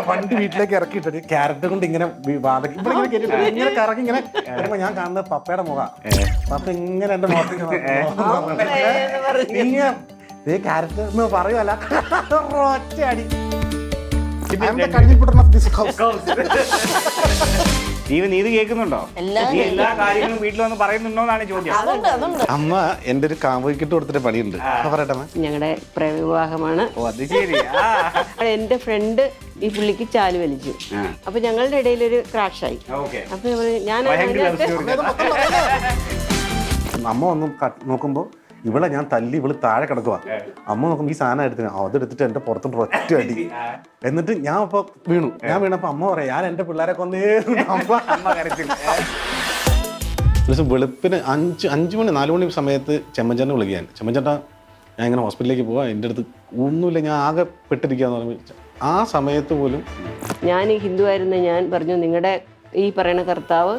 വണ്ടി വീട്ടിലേക്ക് ഇറക്കിയിട്ടൊരു ക്യാരറ്റ് കൊണ്ട് ഇങ്ങനെ വാതക്കി ഇങ്ങനെ കറക്കി ഇങ്ങനെ വരുമ്പോ ഞാൻ കാണുന്നത് പപ്പയുടെ മുഖ. പപ്പ ഇങ്ങനെ എന്റെ മുഖത്തേക്ക് ഇങ്ങനെ ക്യാരറ്റ് എന്ന് പറയുമല്ല ഒറ്റ അടി. നീ ഇത് കേൾക്കുന്നുണ്ടോ? എല്ലാ കാര്യങ്ങളും വീട്ടിൽ വന്ന് പറയുന്നുണ്ടോ എന്നാണ് ചോദ്യം. അമ്മ എന്റെ ഒരു കാമുകിട്ട് കൊടുത്തിട്ട് പണിയുണ്ട്. പറയട്ടെ. ഞങ്ങളുടെ പ്രവിവാഹമാണ്. ഓ അത് ശരി. എന്റെ ഫ്രണ്ട് ഈ പുള്ളിക്ക് ചാല് വലിച്ചു. അപ്പൊ ഞങ്ങളുടെ ഇടയിൽ ഒരു ക്രാഷായി. അപ്പൊ ഞാൻ അമ്മ ഒന്ന് നോക്കുമ്പോ ഇവിടെ ഞാൻ തല്ലി ഇവള് താഴെ കിടക്കുക. അമ്മ നോക്കുമ്പോ ഈ സാധനം എടുത്ത് അതെടുത്തിട്ട് എന്റെ പുറത്തോട്ട് ഒറ്റ അടി. എന്നിട്ട് ഞാൻ ഇപ്പൊ വീണു. ഞാൻ വീണപ്പോ അമ്മ പറയാം ഞാൻ എന്റെ പിള്ളേരെ കൊന്നേ. വെളുപ്പിന് 5 മണി 4 മണി സമയത്ത് ചെമ്മഞ്ചേട്ടനെ വിളിക്കാൻ. ചെമ്മഞ്ചേട്ടാ ഞാൻ ഇങ്ങനെ ഹോസ്പിറ്റലിലേക്ക് പോവാ, എൻ്റെ അടുത്ത് ഒന്നുമില്ല, ഞാൻ ആകെ പെട്ടിരിക്കാന്ന് പറഞ്ഞു. ആ സമയത്ത് പോലും ഞാൻ ഹിന്ദു ആയിരുന്ന ഞാൻ പറഞ്ഞു നിങ്ങളുടെ ഈ പറയുന്ന കർത്താവ്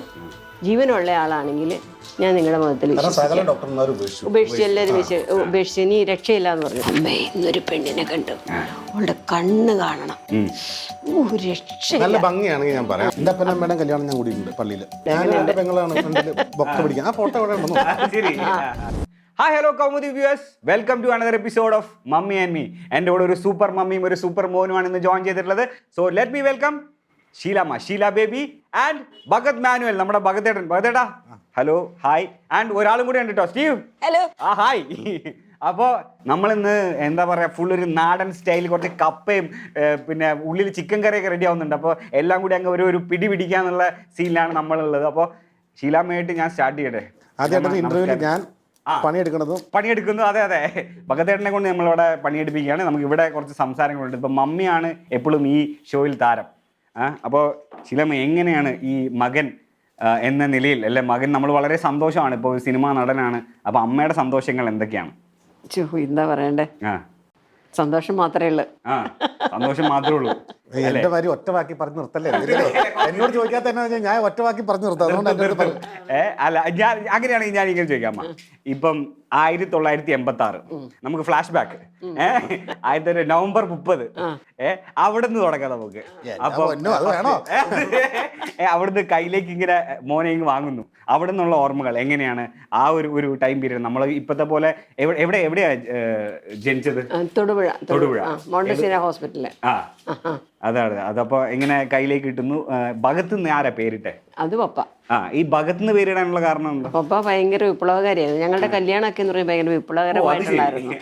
ജീവനുള്ള ആളാണെങ്കിൽ ഞാൻ നിങ്ങളുടെ മതത്തിൽ ഉപേക്ഷിച്ച് എല്ലാവരും ഉപേക്ഷിച്ച് ഇനി രക്ഷയില്ല എന്ന് പറഞ്ഞു. അമ്മേ ഇന്നൊരു പെണ്ണിനെ കണ്ടു, അവളുടെ കണ്ണ് കാണണം, രക്ഷ. നല്ല ഭംഗിയാണെങ്കിൽ ഞാൻ പറയാം. എന്റെ അപ്പനും അമ്മയുടെ കല്യാണം ഞാൻ കൂടിയിട്ടുണ്ട് പള്ളിയിൽ. എന്റെ പെങ്ങളാണ് ബൊക്ക പിടിക്കാൻ. ആ ഫോട്ടോ ഇവിടെ ഉണ്ടോ? Hi hello Kaumudi viewers, welcome to another episode of mummy and me. എൻ്റെ കൂടെ ഒരു സൂപ്പർ മമ്മിയും ഒരു സൂപ്പർ മോനുമാണ് ഇന്ന് ജോയിൻ ചെയ്തിട്ടുള്ളത്. So let me welcome Sheelamma, Sheela Baby and Bhagat Manuel, നമ്മുടെ ഭഗതേട്ടൻ. ഭഗതേട്ടാ ഹലോ, ഹായ്. ആൻഡ് ഒരാളും കൂടെ ഉണ്ട് കേട്ടോ, സ്റ്റീവ്. ഹലോ. ആ ഹായ്. അപ്പോൾ നമ്മളിന്ന് എന്താ പറയുക, ഫുൾ ഒരു നാടൻ സ്റ്റൈൽ, കുറച്ച് കപ്പയും പിന്നെ ഉള്ളിൽ ചിക്കൻ കറിയൊക്കെ റെഡി ആവുന്നുണ്ട്. അപ്പോൾ എല്ലാം കൂടി അങ്ങ് ഒരു പിടി പിടിക്കാന്നുള്ള സീനിലാണ് നമ്മളുള്ളത്. അപ്പോൾ ഷീലാമ്മയായിട്ട് ഞാൻ സ്റ്റാർട്ട് ചെയ്യട്ടെ. ആദ്യമായിട്ട് ഇന്റർവ്യൂവിൽ ഞാൻ പണിയെടുക്കുന്നു. അതെ അതെ, ഭഗതേട്ടനെ കൊണ്ട് നമ്മളിവിടെ പണിയെടുപ്പിക്കുകയാണ്. നമുക്ക് ഇവിടെ കുറച്ച് സംസാരങ്ങളുണ്ട്. ഇപ്പം മമ്മിയാണ് എപ്പോഴും ഈ ഷോയിൽ താരം. അപ്പോൾ ഷീലാമ്മ, എങ്ങനെയാണ് ഈ മകൻ എന്ന നിലയിൽ, അല്ലെ മകൻ, നമ്മൾ വളരെ സന്തോഷമാണ്, ഇപ്പോൾ സിനിമാ നടനാണ്. അപ്പോൾ അമ്മയുടെ സന്തോഷങ്ങൾ എന്തൊക്കെയാണ്? എന്താ പറയണ്ടേ, സന്തോഷം മാത്രമേ ഉള്ളൂ. സന്തോഷം മാത്രമേ ഉള്ളൂ. എന്റെ കാര്യം ഒറ്റ വാക്കി പറഞ്ഞു നിർത്തല്ലേ? എന്നോട് ചോദിക്കാത്ത ഞാൻ ഒറ്റ വാക്കി പറഞ്ഞു നിർത്താം. അല്ല, ഞാൻ അങ്ങനെയാണെങ്കിൽ ഞാൻ ഇങ്ങനെ ചോദിക്കാം. ഇപ്പം 1986 നമുക്ക് ഫ്ലാഷ് ബാക്ക്, നവംബർ 30, അവിടുന്ന് തുടങ്ങാം നമുക്ക്. അപ്പൊ അവിടുന്ന് കയ്യിലേക്ക് ഇങ്ങനെ മോനെ ഇങ്ങ് വാങ്ങുന്നു. അവിടെ നിന്നുള്ള ഓർമ്മകൾ എങ്ങനെയാണ്? ആ ഒരു ടൈം പീരീഡ് നമ്മൾ ഇപ്പത്തെ പോലെ എവിടെയാ ജനിച്ചത്? തൊടുപുഴ മോണ്ടസിന ഹോസ്പിറ്റലില്. അതാണ്. അതപ്പോ എങ്ങനെ കയ്യിലേക്ക് കിട്ടുന്നു? ഭഗത്ത് നിന്ന് ആരാ പേരിട്ടെ? അത് പപ്പ. ഈ ഭഗത്ത് നിന്ന് പേരിടാനുള്ള കാരണം എന്താ? പപ്പ ഭയങ്കര വിപ്ലവകാരിയായിരുന്നു. ഞങ്ങളുടെ കല്യാണമൊക്കെ എന്ന് പറയുമ്പോൾ ഭയങ്കര വിപ്ലവകരമായിട്ടുണ്ടായിരുന്നു.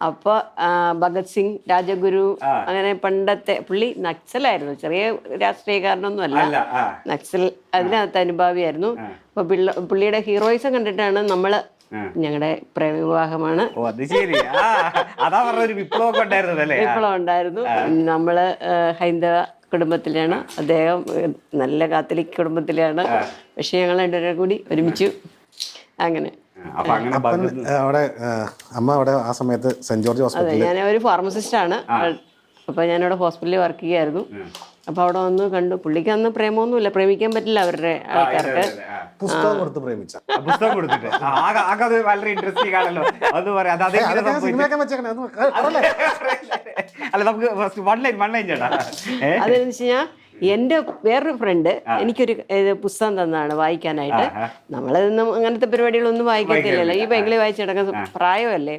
അപ്പൊ ഭഗത് സിംഗ്, രാജഗുരു, അങ്ങനെ പണ്ടത്തെ പുള്ളി നക്സലായിരുന്നു. ചെറിയ രാഷ്ട്രീയക്കാരനൊന്നും അല്ല, നക്സൽ അതിനകത്ത് അനുഭാവിയായിരുന്നു. അപ്പൊ പുള്ളിയുടെ ഹീറോയിസം കണ്ടിട്ടാണ് നമ്മള് ഞങ്ങളുടെ പ്രവിവാഹമാണ്. വിപ്ലവം ഉണ്ടായിരുന്നു. നമ്മള് ഹൈന്ദവ കുടുംബത്തിലാണ്, അദ്ദേഹം നല്ല കാത്തലിക് കുടുംബത്തിലാണ്. പക്ഷെ ഞങ്ങൾ രണ്ടുപേരും കൂടി ഒരുമിച്ചു. അങ്ങനെ അവിടെ അമ്മ അവിടെ ആ സമയത്ത് സെന്റ് ജോർജ് ഹോസ്പിറ്റലിൽ. അതെ, ഞാൻ ഒരു ഫാർമസിസ്റ്റ് ആണ്. അപ്പൊ ഞാനവിടെ ഹോസ്പിറ്റലിൽ വർക്ക് ചെയ്യായിരുന്നു. അപ്പൊ അവിടെ വന്ന് കണ്ടു. പുള്ളിക്ക് അന്ന് പ്രേമൊന്നുമില്ല, പ്രേമിക്കാൻ പറ്റില്ല അവരുടെ ആൾക്കാർക്ക്. പുസ്തകം കൊടുത്ത് പ്രേമിച്ച. പുസ്തകം കൊടുത്തിട്ട് വളരെ ഇൻട്രസ്റ്റിംഗ് ആണല്ലോ. അത് പറയാം. അല്ല, നമുക്ക് വൺ ലൈൻ ചേട്ടാ. അതെന്ന് വെച്ച് കഴിഞ്ഞാൽ എന്റെ വേറൊരു ഫ്രണ്ട് എനിക്കൊരു പുസ്തകം തന്നാണ് വായിക്കാനായിട്ട്. നമ്മളിതൊന്നും അങ്ങനത്തെ പരിപാടികളൊന്നും വായിക്കത്തില്ലല്ലോ, ഈ ബംഗളി വായിച്ചെടുക്കുന്ന പ്രായമല്ലേ.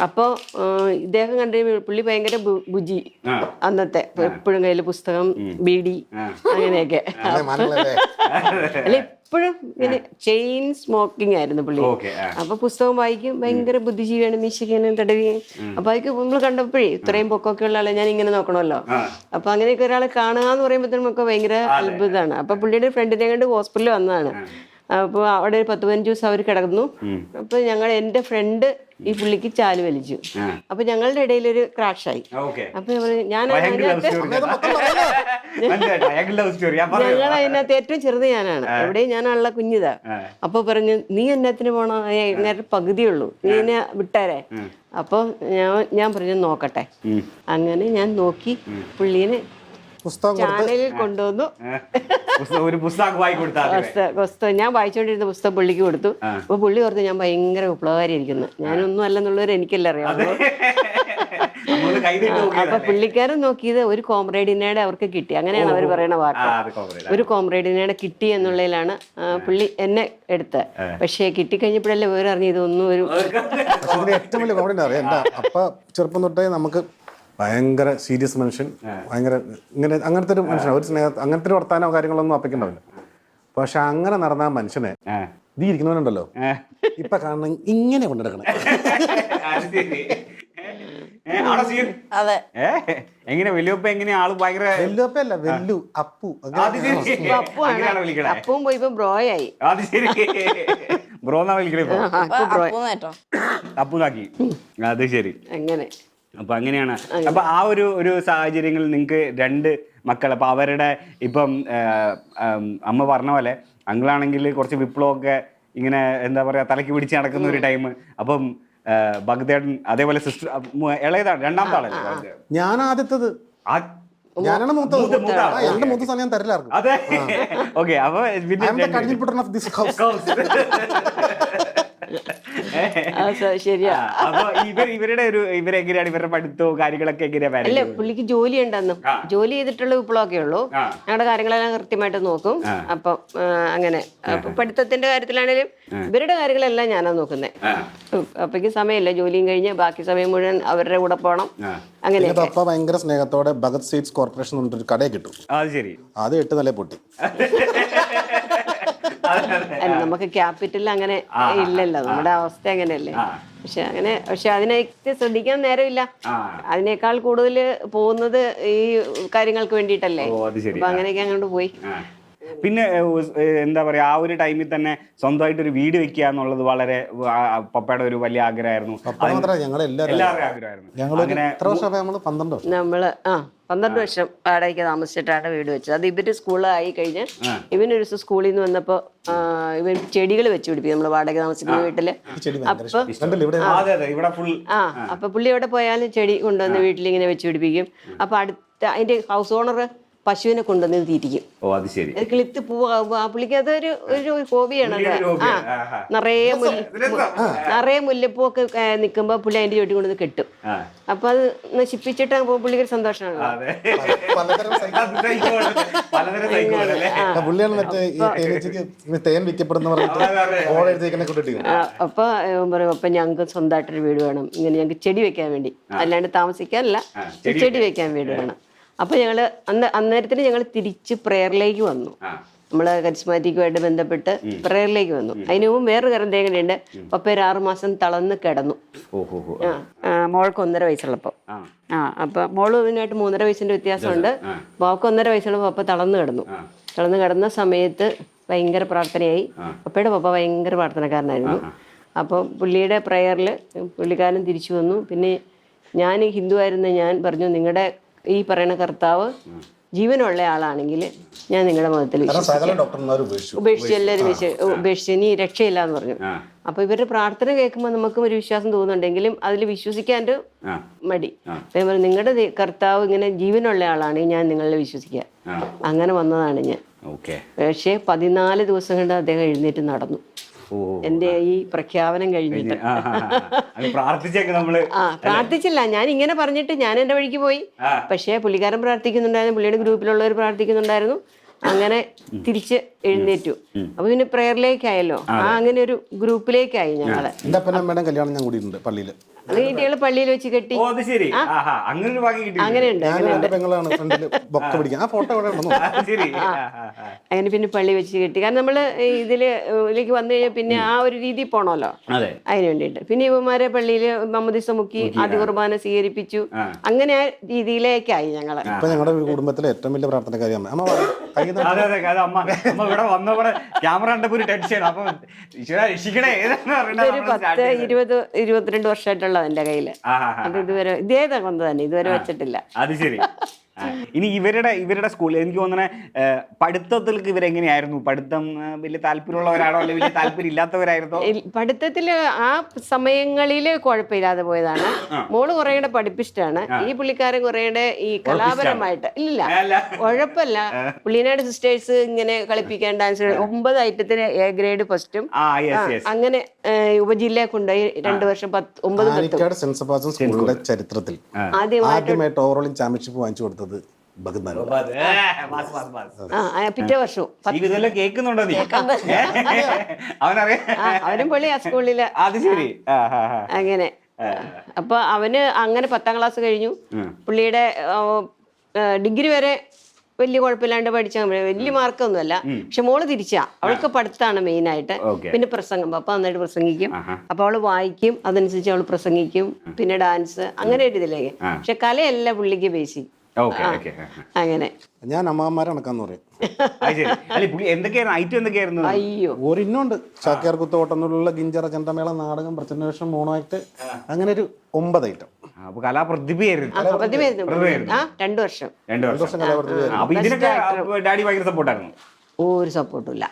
അപ്പൊ ഇദ്ദേഹം കണ്ടു പുള്ളി ഭയങ്കര ബുജി അന്നത്തെ, എപ്പോഴും കയ്യില് പുസ്തകം, ബീഡി, അങ്ങനെയൊക്കെ. അല്ല, എപ്പോഴും ഇങ്ങനെ ചെയിൻ സ്മോക്കിംഗ് ആയിരുന്നു പുള്ളി. അപ്പൊ പുസ്തകം വായിക്കും, ഭയങ്കര ബുദ്ധിജീവിയാണ്, മീശയ്ക്ക് തടവി. അപ്പൊ അതൊക്കെ നമ്മൾ കണ്ടപ്പോഴേ ഇത്രയും പൊക്കമൊക്കെ ഉള്ള ആളെ ഞാൻ ഇങ്ങനെ നോക്കണമല്ലോ. അപ്പൊ അങ്ങനെയൊക്കെ ഒരാളെ കാണുക എന്ന് പറയുമ്പോഴത്തേനും ഒക്കെ ഭയങ്കര അത്ഭുതമാണ്. അപ്പൊ പുള്ളിയുടെ ഫ്രണ്ടിനെ കണ്ട് ഹോസ്പിറ്റലിൽ വന്നതാണ്. അപ്പോൾ അവിടെ ഒരു 10-15 ദിവസം അവർ കിടന്നു. അപ്പൊ എന്റെ ഫ്രണ്ട് ഈ പുള്ളിക്ക് ചാല് വലിച്ചു. അപ്പൊ ഞങ്ങളുടെ ഇടയിൽ ഒരു ക്രാഷായി. അപ്പൊ ഞാൻ അതിനകത്ത് ഏറ്റവും ചെറുത് ഞാനാണ്, എവിടെയും ഞാനുള്ള കുഞ്ഞിതാ. അപ്പൊ പറഞ്ഞു നീ എന്നത്തിന് പോണോ, ഇങ്ങനെ പകുതിയുള്ളൂ, നീ എന്നെ വിട്ടാരേ. അപ്പൊ ഞാൻ പറഞ്ഞു നോക്കട്ടെ. അങ്ങനെ ഞാൻ നോക്കി പുള്ളീനെ ചാനലിൽ കൊണ്ടുവന്നു. ഒരു പുസ്തകം ഞാൻ വായിച്ചുകൊണ്ടിരുന്ന പുസ്തകം പുള്ളിക്ക് കൊടുത്തു. അപ്പൊ പുള്ളി ഓർത്ത് ഞാൻ ഭയങ്കര വിപ്ലവകാരി ഇരിക്കുന്നു. ഞാനൊന്നും അല്ലെന്നുള്ളവർ എനിക്കല്ല അറിയാവുള്ളൂ. നമ്മളൊന്ന് കൈതീട്ട് അപ്പൊ നോക്കിയതല്ലേ? പുള്ളിക്കാരൻ നോക്കിയത് ഒരു കോമ്രേഡിനേടെ അവർക്ക് കിട്ടി, അങ്ങനെയാണ് അവർ പറയുന്ന വാക്ക്. അത് കോമഡി. ഒരു കോമ്രേഡിനേടെ കിട്ടി എന്നുള്ളതിലാണ് പുള്ളി എന്നെ എടുത്തത്. പക്ഷേ കിട്ടിക്കഴിഞ്ഞപ്പോഴല്ലേ വേറെ അറിഞ്ഞു ഇതൊന്നും ഒരു പക്ഷെ ഇതിന് ഏറ്റവും വലിയ കോമഡി എന്താ അറിയാം, എൻ്റെ അപ്പ ചെറുപ്പം തൊട്ടേ നമുക്ക് ഭയങ്കര സീരിയസ് മനുഷ്യൻ, ഭയങ്കര ഇങ്ങനെ അങ്ങനത്തെ ഒരു മനുഷ്യനാണ്. ഒരു സ്നേഹ അങ്ങനത്തെ ഒരു വർത്താനോ കാര്യങ്ങളൊന്നും അപ്പയ്ക്കുണ്ടാവില്ല. പക്ഷെ അങ്ങനെ നടന്ന ആ മനുഷ്യനെ നീ ഇരിക്കുന്നവനുണ്ടല്ലോ ഇപ്പൊ കാണണം ഇങ്ങനെ കൊണ്ടെടുക്കണം. അതെ. എങ്ങനെ വലിയപ്പ എങ്ങനെയാ ആള് ഭയങ്കര വെല്ലുപ്പല്ല വെല്ലു അപ്പു അത് ശരി. അങ്ങനെയാണോ വിളിക്കണേ? അപ്പവും പോയി ഇപ്പൊ ബ്രോയായി. അത് ശരി. ബ്രോന്നാ വിളിക്കണേ ഇപ്പൊ? അപ്പൂന്നേറ്റോ അപ്പുനാക്കി. അത് ശരി. അങ്ങനെ അപ്പൊ അങ്ങനെയാണ്. അപ്പൊ ആ ഒരു സാഹചര്യങ്ങളിൽ നിങ്ങൾക്ക് 2 മക്കൾ, അപ്പൊ അവരുടെ ഇപ്പം അമ്മ പറഞ്ഞ പോലെ അങ്കിളാണെങ്കിൽ കുറച്ച് വിപ്ലവമൊക്കെ ഇങ്ങനെ എന്താ പറയാ തലയ്ക്ക് പിടിച്ച് നടക്കുന്ന ഒരു ടൈം. അപ്പം ഭഗതേട്ടൻ അതേപോലെ സിസ്റ്റർ ഇളയതാണ്, 2ാമത്തെ ആളല്ലേ? ഞാൻ ആദ്യത്തത്, ഞാനാണ് മൂത്തത്. എന്റെ മൂത്ത സമയം തരില്ല ആർക്കും. അതെ. ഓക്കെ. അപ്പൊ ശരിയാ. അപ്പൊ ഇവരെങ്ങനെയാണ് ഇവരുടെ പഠിത്തവും കാര്യങ്ങളൊക്കെ എങ്ങനെയാ? അല്ല, പുള്ളിക്ക് ജോലി ഉണ്ടെന്നും ജോലി ചെയ്തിട്ടുള്ള വിപ്ലവമൊക്കെ ഉള്ളൂ. ഞങ്ങളുടെ കാര്യങ്ങളെല്ലാം കൃത്യമായിട്ട് നോക്കും. അപ്പം അങ്ങനെ പഠിത്തത്തിന്റെ കാര്യത്തിലാണെങ്കിലും ഇവരുടെ കാര്യങ്ങളെല്ലാം ഞാനാ നോക്കുന്നത്. അപ്പേക്ക് സമയമില്ല, ജോലിയും കഴിഞ്ഞ് ബാക്കി സമയം മുഴുവൻ അവരുടെ കൂടെ പോകണം. അങ്ങനെ അപ്പ ഭയങ്കര സ്നേഹത്തോടെ ഭഗത് സീഡ്സ് കോർപ്പറേഷൻ ഒരു കടയെ കിട്ടും. അത് ശരി. ആദ്യം 8 നില പൊട്ടി. നമുക്ക് ക്യാപിറ്റൽ അങ്ങനെ ഇല്ലല്ലോ, നമ്മുടെ അവസ്ഥ അങ്ങനെയല്ലേ. പക്ഷെ അതിനൊക്കെ ശ്രദ്ധിക്കാൻ നേരമില്ല. അതിനേക്കാൾ കൂടുതൽ പോകുന്നത് ഈ കാര്യങ്ങൾക്ക് വേണ്ടിയിട്ടല്ലേ. അപ്പൊ അങ്ങനെയൊക്കെ അങ്ങോട്ട് പോയി. പിന്നെ എന്താ പറയാ, ആ ഒരു ടൈമിൽ തന്നെ സ്വന്തമായിട്ട് ഒരു വീട് വെക്കുക എന്നുള്ളത് വളരെ പപ്പയുടെ ഒരു വലിയ ആഗ്രഹമായിരുന്നു. എല്ലാവരുടെയും ആഗ്രഹമായിരുന്നു. നമ്മള് 12 വർഷം വാടകയ്ക്ക് താമസിച്ചിട്ടാണ് വീട് വെച്ചത്. അത് ഇവര് സ്കൂളായി കഴിഞ്ഞ് ഇവനൊരു ദിവസം സ്കൂളിൽ നിന്ന് വന്നപ്പോ ഇവൻ ചെടികൾ വെച്ച് പിടിപ്പിക്കും നമ്മള് വാടക താമസിക്കുന്ന വീട്ടില്. അപ്പൊ പുള്ളി എവിടെ പോയാലും ചെടി കൊണ്ടുവന്ന് വീട്ടിൽ ഇങ്ങനെ വെച്ച് പിടിപ്പിക്കും. അപ്പൊ അതിന്റെ ഹൗസ് ഓണർ പശുവിനെ കൊണ്ടുവന്ന് തീറ്റിക്കും. അത് കിളിത്ത് പൂവാകുമ്പോ ആ പുള്ളിക്ക് അതൊരു ഹോബിയാണ്. നിറയെ മുല്ലപ്പൂവൊക്കെ നിൽക്കുമ്പോ പുള്ളി അതിന്റെ ചുവട്ടി കൊണ്ടുവന്ന് കെട്ടും. അപ്പൊ അത് നശിപ്പിച്ചിട്ട് പുള്ളിക്ക് ഒരു സന്തോഷമാണ്. അപ്പൊ പറയും, അപ്പൊ ഞങ്ങൾക്ക് സ്വന്തമായിട്ടൊരു വീട് വേണം, ഇങ്ങനെ ഞങ്ങൾക്ക് ചെടി വെക്കാൻ വേണ്ടി, അല്ലാണ്ട് താമസിക്കാനല്ല, ചെടി വെക്കാൻ വീട് വേണം. അപ്പൊ ഞങ്ങള് അന്നേരത്തിന് ഞങ്ങൾ തിരിച്ച് പ്രേയറിലേക്ക് വന്നു. നമ്മള് കരിസ്മാറ്റിക്കുമായിട്ട് ബന്ധപ്പെട്ട് പ്രേയറിലേക്ക് വന്നു. അതിന് മുമ്പ് വേറൊരു കാര്യം എങ്ങനെയുണ്ട്, പപ്പ ഒരു 6 മാസം തളർന്ന് കിടന്നു. മോൾക്ക് 1.5 വയസ്സുള്ളപ്പോ. അപ്പൊ മോള് ഇതിനായിട്ട് 3.5 വയസ്സിന്റെ വ്യത്യാസമുണ്ട്. മോൾക്ക് 1.5 വയസ്സുള്ളപ്പോ പപ്പ തളർന്നു കിടന്ന സമയത്ത് ഭയങ്കര പ്രാർത്ഥനയായി. പപ്പയുടെ പപ്പ ഭയങ്കര പ്രാർത്ഥനക്കാരനായിരുന്നു. അപ്പോൾ പുള്ളിയുടെ പ്രേയറിൽ പുള്ളിക്കാരൻ തിരിച്ചു വന്നു. പിന്നെ ഞാൻ ഹിന്ദു ആയിരുന്ന ഞാൻ പറഞ്ഞു, നിങ്ങളുടെ ഈ പറയുന്ന കർത്താവ് ജീവനുള്ള ആളാണെങ്കിൽ ഞാൻ നിങ്ങളുടെ മതത്തിൽ ഉപേക്ഷിച്ചു, എല്ലാവരും ഉപേക്ഷിച്ചു, ഇനി രക്ഷയില്ല എന്ന് പറഞ്ഞു. അപ്പൊ ഇവരുടെ പ്രാർത്ഥന കേൾക്കുമ്പോൾ നമുക്കും ഒരു വിശ്വാസം തോന്നുന്നുണ്ടെങ്കിലും അതിൽ വിശ്വസിക്കാൻ ഒരു മടി. നിങ്ങളുടെ കർത്താവ് ഇങ്ങനെ ജീവനുള്ള ആളാണെങ്കിൽ ഞാൻ നിങ്ങളെ വിശ്വസിക്കുക. അങ്ങനെ വന്നതാണ് ഞാൻ. പക്ഷേ 14 ദിവസം കൊണ്ട് അദ്ദേഹം എഴുന്നേറ്റ് നടന്നു. എന്റെ ഈ പ്രഖ്യാപനം കഴിഞ്ഞിട്ട്. പ്രാർത്ഥിച്ചില്ല, ഞാൻ ഇങ്ങനെ പറഞ്ഞിട്ട് ഞാൻ എന്റെ വഴിക്ക് പോയി. പക്ഷെ പുള്ളിക്കാരൻ പ്രാർത്ഥിക്കുന്നുണ്ടായിരുന്നു, പുള്ളിയുടെ ഗ്രൂപ്പിലുള്ളവർ പ്രാർത്ഥിക്കുന്നുണ്ടായിരുന്നു. അങ്ങനെ തിരിച്ച് എഴുന്നേറ്റു. അപ്പൊ പിന്നെ പ്രേയറിലേക്കായല്ലോ, അങ്ങനെ ഒരു ഗ്രൂപ്പിലേക്കായി ഞങ്ങള്. കല്യാണം ഞാൻ കൂടിയിട്ടുണ്ട് പള്ളിയില്. അത് കുട്ടികള് പള്ളിയിൽ വെച്ച് കെട്ടി. അങ്ങനെയുണ്ട്. അങ്ങനെ പിന്നെ പള്ളി വെച്ച് കെട്ടി. കാരണം നമ്മള് ഇതിലേക്ക് വന്നു കഴിഞ്ഞാൽ പിന്നെ ആ ഒരു രീതിയിൽ പോണല്ലോ, അതിന് വേണ്ടിയിട്ട്. പിന്നെ ഇവന്മാരെ പള്ളിയില് മമ്മദിസ മുക്കി ആദ്യ കുർബാന സ്വീകരിപ്പിച്ചു. അങ്ങനെ ആ രീതിയിലേക്കായി ഞങ്ങള്. ഞങ്ങളുടെ കുടുംബത്തിലെ ഏറ്റവും വലിയ പ്രാർത്ഥനക്കാരിയാണ്. ഒരു 10-22 വർഷമായിട്ടുള്ള എന്റെ കയ്യില്. അത് ഇതുവരെ ഇതേ തകൊന്ന് തന്നെ ഇതുവരെ വെച്ചിട്ടില്ല. അത് ശരി. ഇനി ഇവരുടെ സ്കൂളിൽ എനിക്ക് തോന്നണേ പഠിത്തത്തിലേക്ക് ഇവരെങ്ങനെയായിരുന്നു? പഠിത്തം വലിയ താല്പര്യമുള്ളവരാണോ അല്ലെങ്കിൽ വലിയ താല്പര്യം ഇല്ലാത്തവരായിരുന്നോ? പഠിത്തത്തില് ആ സമയങ്ങളില് കുഴപ്പമില്ലാതെ പോയതാണ്. മോള് കുറെ കൂടെ പഠിപ്പിച്ചിട്ടാണ്. ഈ പുള്ളിക്കാരൻ കുറെ കൂടെ ഈ കലാപരമായിട്ട് ഇല്ല കുഴപ്പമില്ല. പുള്ളിനാട് സിസ്റ്റേഴ്സ് ഇങ്ങനെ കളിപ്പിക്കാൻ ഡാൻസ് 9 ഐറ്റത്തിന് A ഗ്രേഡ് ഫസ്റ്റും അങ്ങനെ ഉപജില്ലയെ കൊണ്ടുപോയി 2 വർഷം 9 ആനിക്കാട് സെന്റ് സെബാസ്റ്റ്യൻ സ്കൂളിന്റെ ചരിത്രത്തിൽ ആദ്യമായിട്ട് ഓവറോളിംഗ് ചാമ്പ്യൻഷിപ്പ് വാങ്ങിച്ചു കൊടുത്തത് ഭഗത്. പിറ്റേ വർഷവും കേൾക്കുന്നുണ്ടോ നീ? അവനറിയാം, അവനും പൊളി ആ സ്കൂളില്. അത് ശരി. അങ്ങനെ അപ്പൊ അവന് അങ്ങനെ 10ാം ക്ലാസ് കഴിഞ്ഞു. പുള്ളിയുടെ ഡിഗ്രി വരെ വലിയ കുഴപ്പമില്ലാണ്ട് പഠിച്ചാൽ വലിയ മാർക്കൊന്നുമല്ല. പക്ഷെ മോള് തിരിച്ചാ, അവൾക്ക് പഠിത്തമാണ് മെയിൻ ആയിട്ട്. പിന്നെ പ്രസംഗം, പപ്പ നന്നായിട്ട് പ്രസംഗിക്കും. അപ്പൊ അവള് വായിക്കും, അതനുസരിച്ച് അവള് പ്രസംഗിക്കും. പിന്നെ ഡാൻസ്, അങ്ങനെ ഒരു ഇതിലേക്ക്. പക്ഷെ കലയല്ല പുള്ളിക്ക് ബേസിക്. അങ്ങനെ ഞാൻ അമ്മാമാരെ കണക്കാന്ന് പറയും. എന്തൊക്കെയായിരുന്നു? അയ്യോ ഒരിന്നുണ്ട് ചാക്യാർകുത്ത് ഓട്ടന്നുള്ള ഗിഞ്ചറ ചെണ്ടമേള നാടകം പ്രചന്വേഷം മോണോആക്ട്, അങ്ങനെ ഒരു 9 ഐറ്റം. അപ്പൊ കലാപ്രതിഭയായിരുന്നു. 2 വർഷം. 2 വർഷം കലാപ്രതിഭയായിരുന്നു. അപ്പൊ ഇതിനൊക്കെ ഡാഡി ഭയങ്കര സപ്പോർട്ടായിരുന്നു. ഒരു സപ്പോർട്ടും ഇല്ല.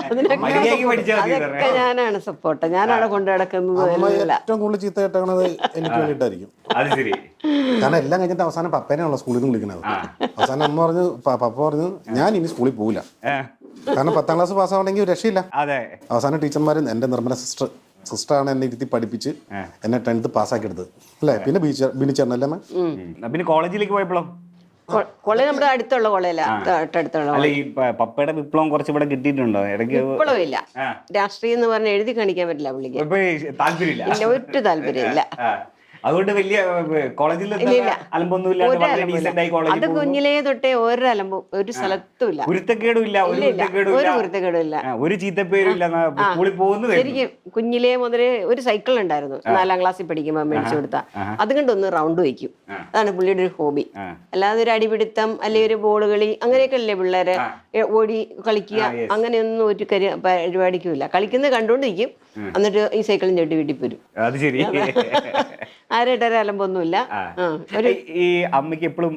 അതൊക്കെ ഞാനാണ് സപ്പോർട്ട്, ഞാനാണ് കൊണ്ടു നടക്കുന്നത്. ഏറ്റവും കൂടുതൽ ചീത്ത കേട്ടത് എനിക്ക് വേണ്ടിയിട്ടായിരിക്കും. കാരണം എല്ലാം കഴിഞ്ഞിട്ട് അവസാനം പപ്പേനെയാണല്ലോ സ്കൂളിൽ നിന്ന് വിളിക്കുന്നത്. അവസാനം അമ്മ പറഞ്ഞു, പപ്പ പറഞ്ഞു ഞാൻ ഇനി സ്കൂളിൽ പോവില്ല. കാരണം 10ാം ക്ലാസ് പാസ്സാവണമെങ്കിൽ രക്ഷയില്ല. അവസാനം ടീച്ചർമാർ, എന്റെ നിർമ്മല സിസ്റ്ററാണ് എന്നെ ഇരുത്തി പഠിപ്പിച്ച് എന്നെ 10th പാസ്സാക്കി എടുത്തത് അല്ലേ. പിന്നെ ബിനിച്ചേർന്നല്ലേ. പിന്നെ കോളേജിലേക്ക് പോയപ്പോഴോ? കോളേജ് നമ്മുടെ അടുത്തുള്ള കോളേജിലാ, തൊട്ടടുത്തുള്ള. ഈ പപ്പയുടെ വിപ്ലവം കുറച്ച് ഇവിടെ കിട്ടിയിട്ടുണ്ടോ? ഇടയ്ക്ക് വിപ്ലവം ഇല്ല, രാഷ്ട്രീയം എന്ന് പറഞ്ഞ് എഴുതി കാണിക്കാൻ പറ്റില്ല പുള്ളിക്ക്. താല്പര്യമില്ല, ഇല്ല, ഒട്ടും താല്പര്യമില്ല. അതുകൊണ്ട് വലിയ കോളേജിൽ അത് കുഞ്ഞിലേ തൊട്ടേ ഒരു അലമ്പും ഒരു സ്ഥലത്തും ഇല്ല, കുരുത്തക്കേടും ഇല്ല, ഒരു കുരുത്തക്കേടും ഇല്ല, ഒരു ചീത്തപ്പേരും ഇല്ല. സ്കൂളിൽ പോകുന്നത് ശരിക്കും കുഞ്ഞിലേ മുതലേ ഒരു സൈക്കിൾ ഉണ്ടായിരുന്നു, 4ാം ക്ലാസ്സിൽ പഠിക്കുമ്പോൾ മേടിച്ചു കൊടുത്താ. അതുകൊണ്ടൊന്ന് റൗണ്ട് വയ്ക്കും, അതാണ് പുള്ളിയുടെ ഒരു ഹോബി. അല്ലാതെ ഒരു അടിപിടുത്തം അല്ലെങ്കിൽ ഒരു ബോൾ കളി അങ്ങനെയൊക്കെ അല്ലേ പിള്ളേരെ ഓടി കളിക്കുക, അങ്ങനെയൊന്നും ഒരു പരിപാടിക്കുമില്ല. കളിക്കുന്നത് കണ്ടുകൊണ്ടിരിക്കും, എന്നിട്ട് ഈ സൈക്കിളും ചവിട്ടി വീട്ടിൽ പോരും. അത് ശരി. ആരായിട്ട് അലമ്പൊന്നുമില്ല. ഈ അമ്മയ്ക്ക് എപ്പോഴും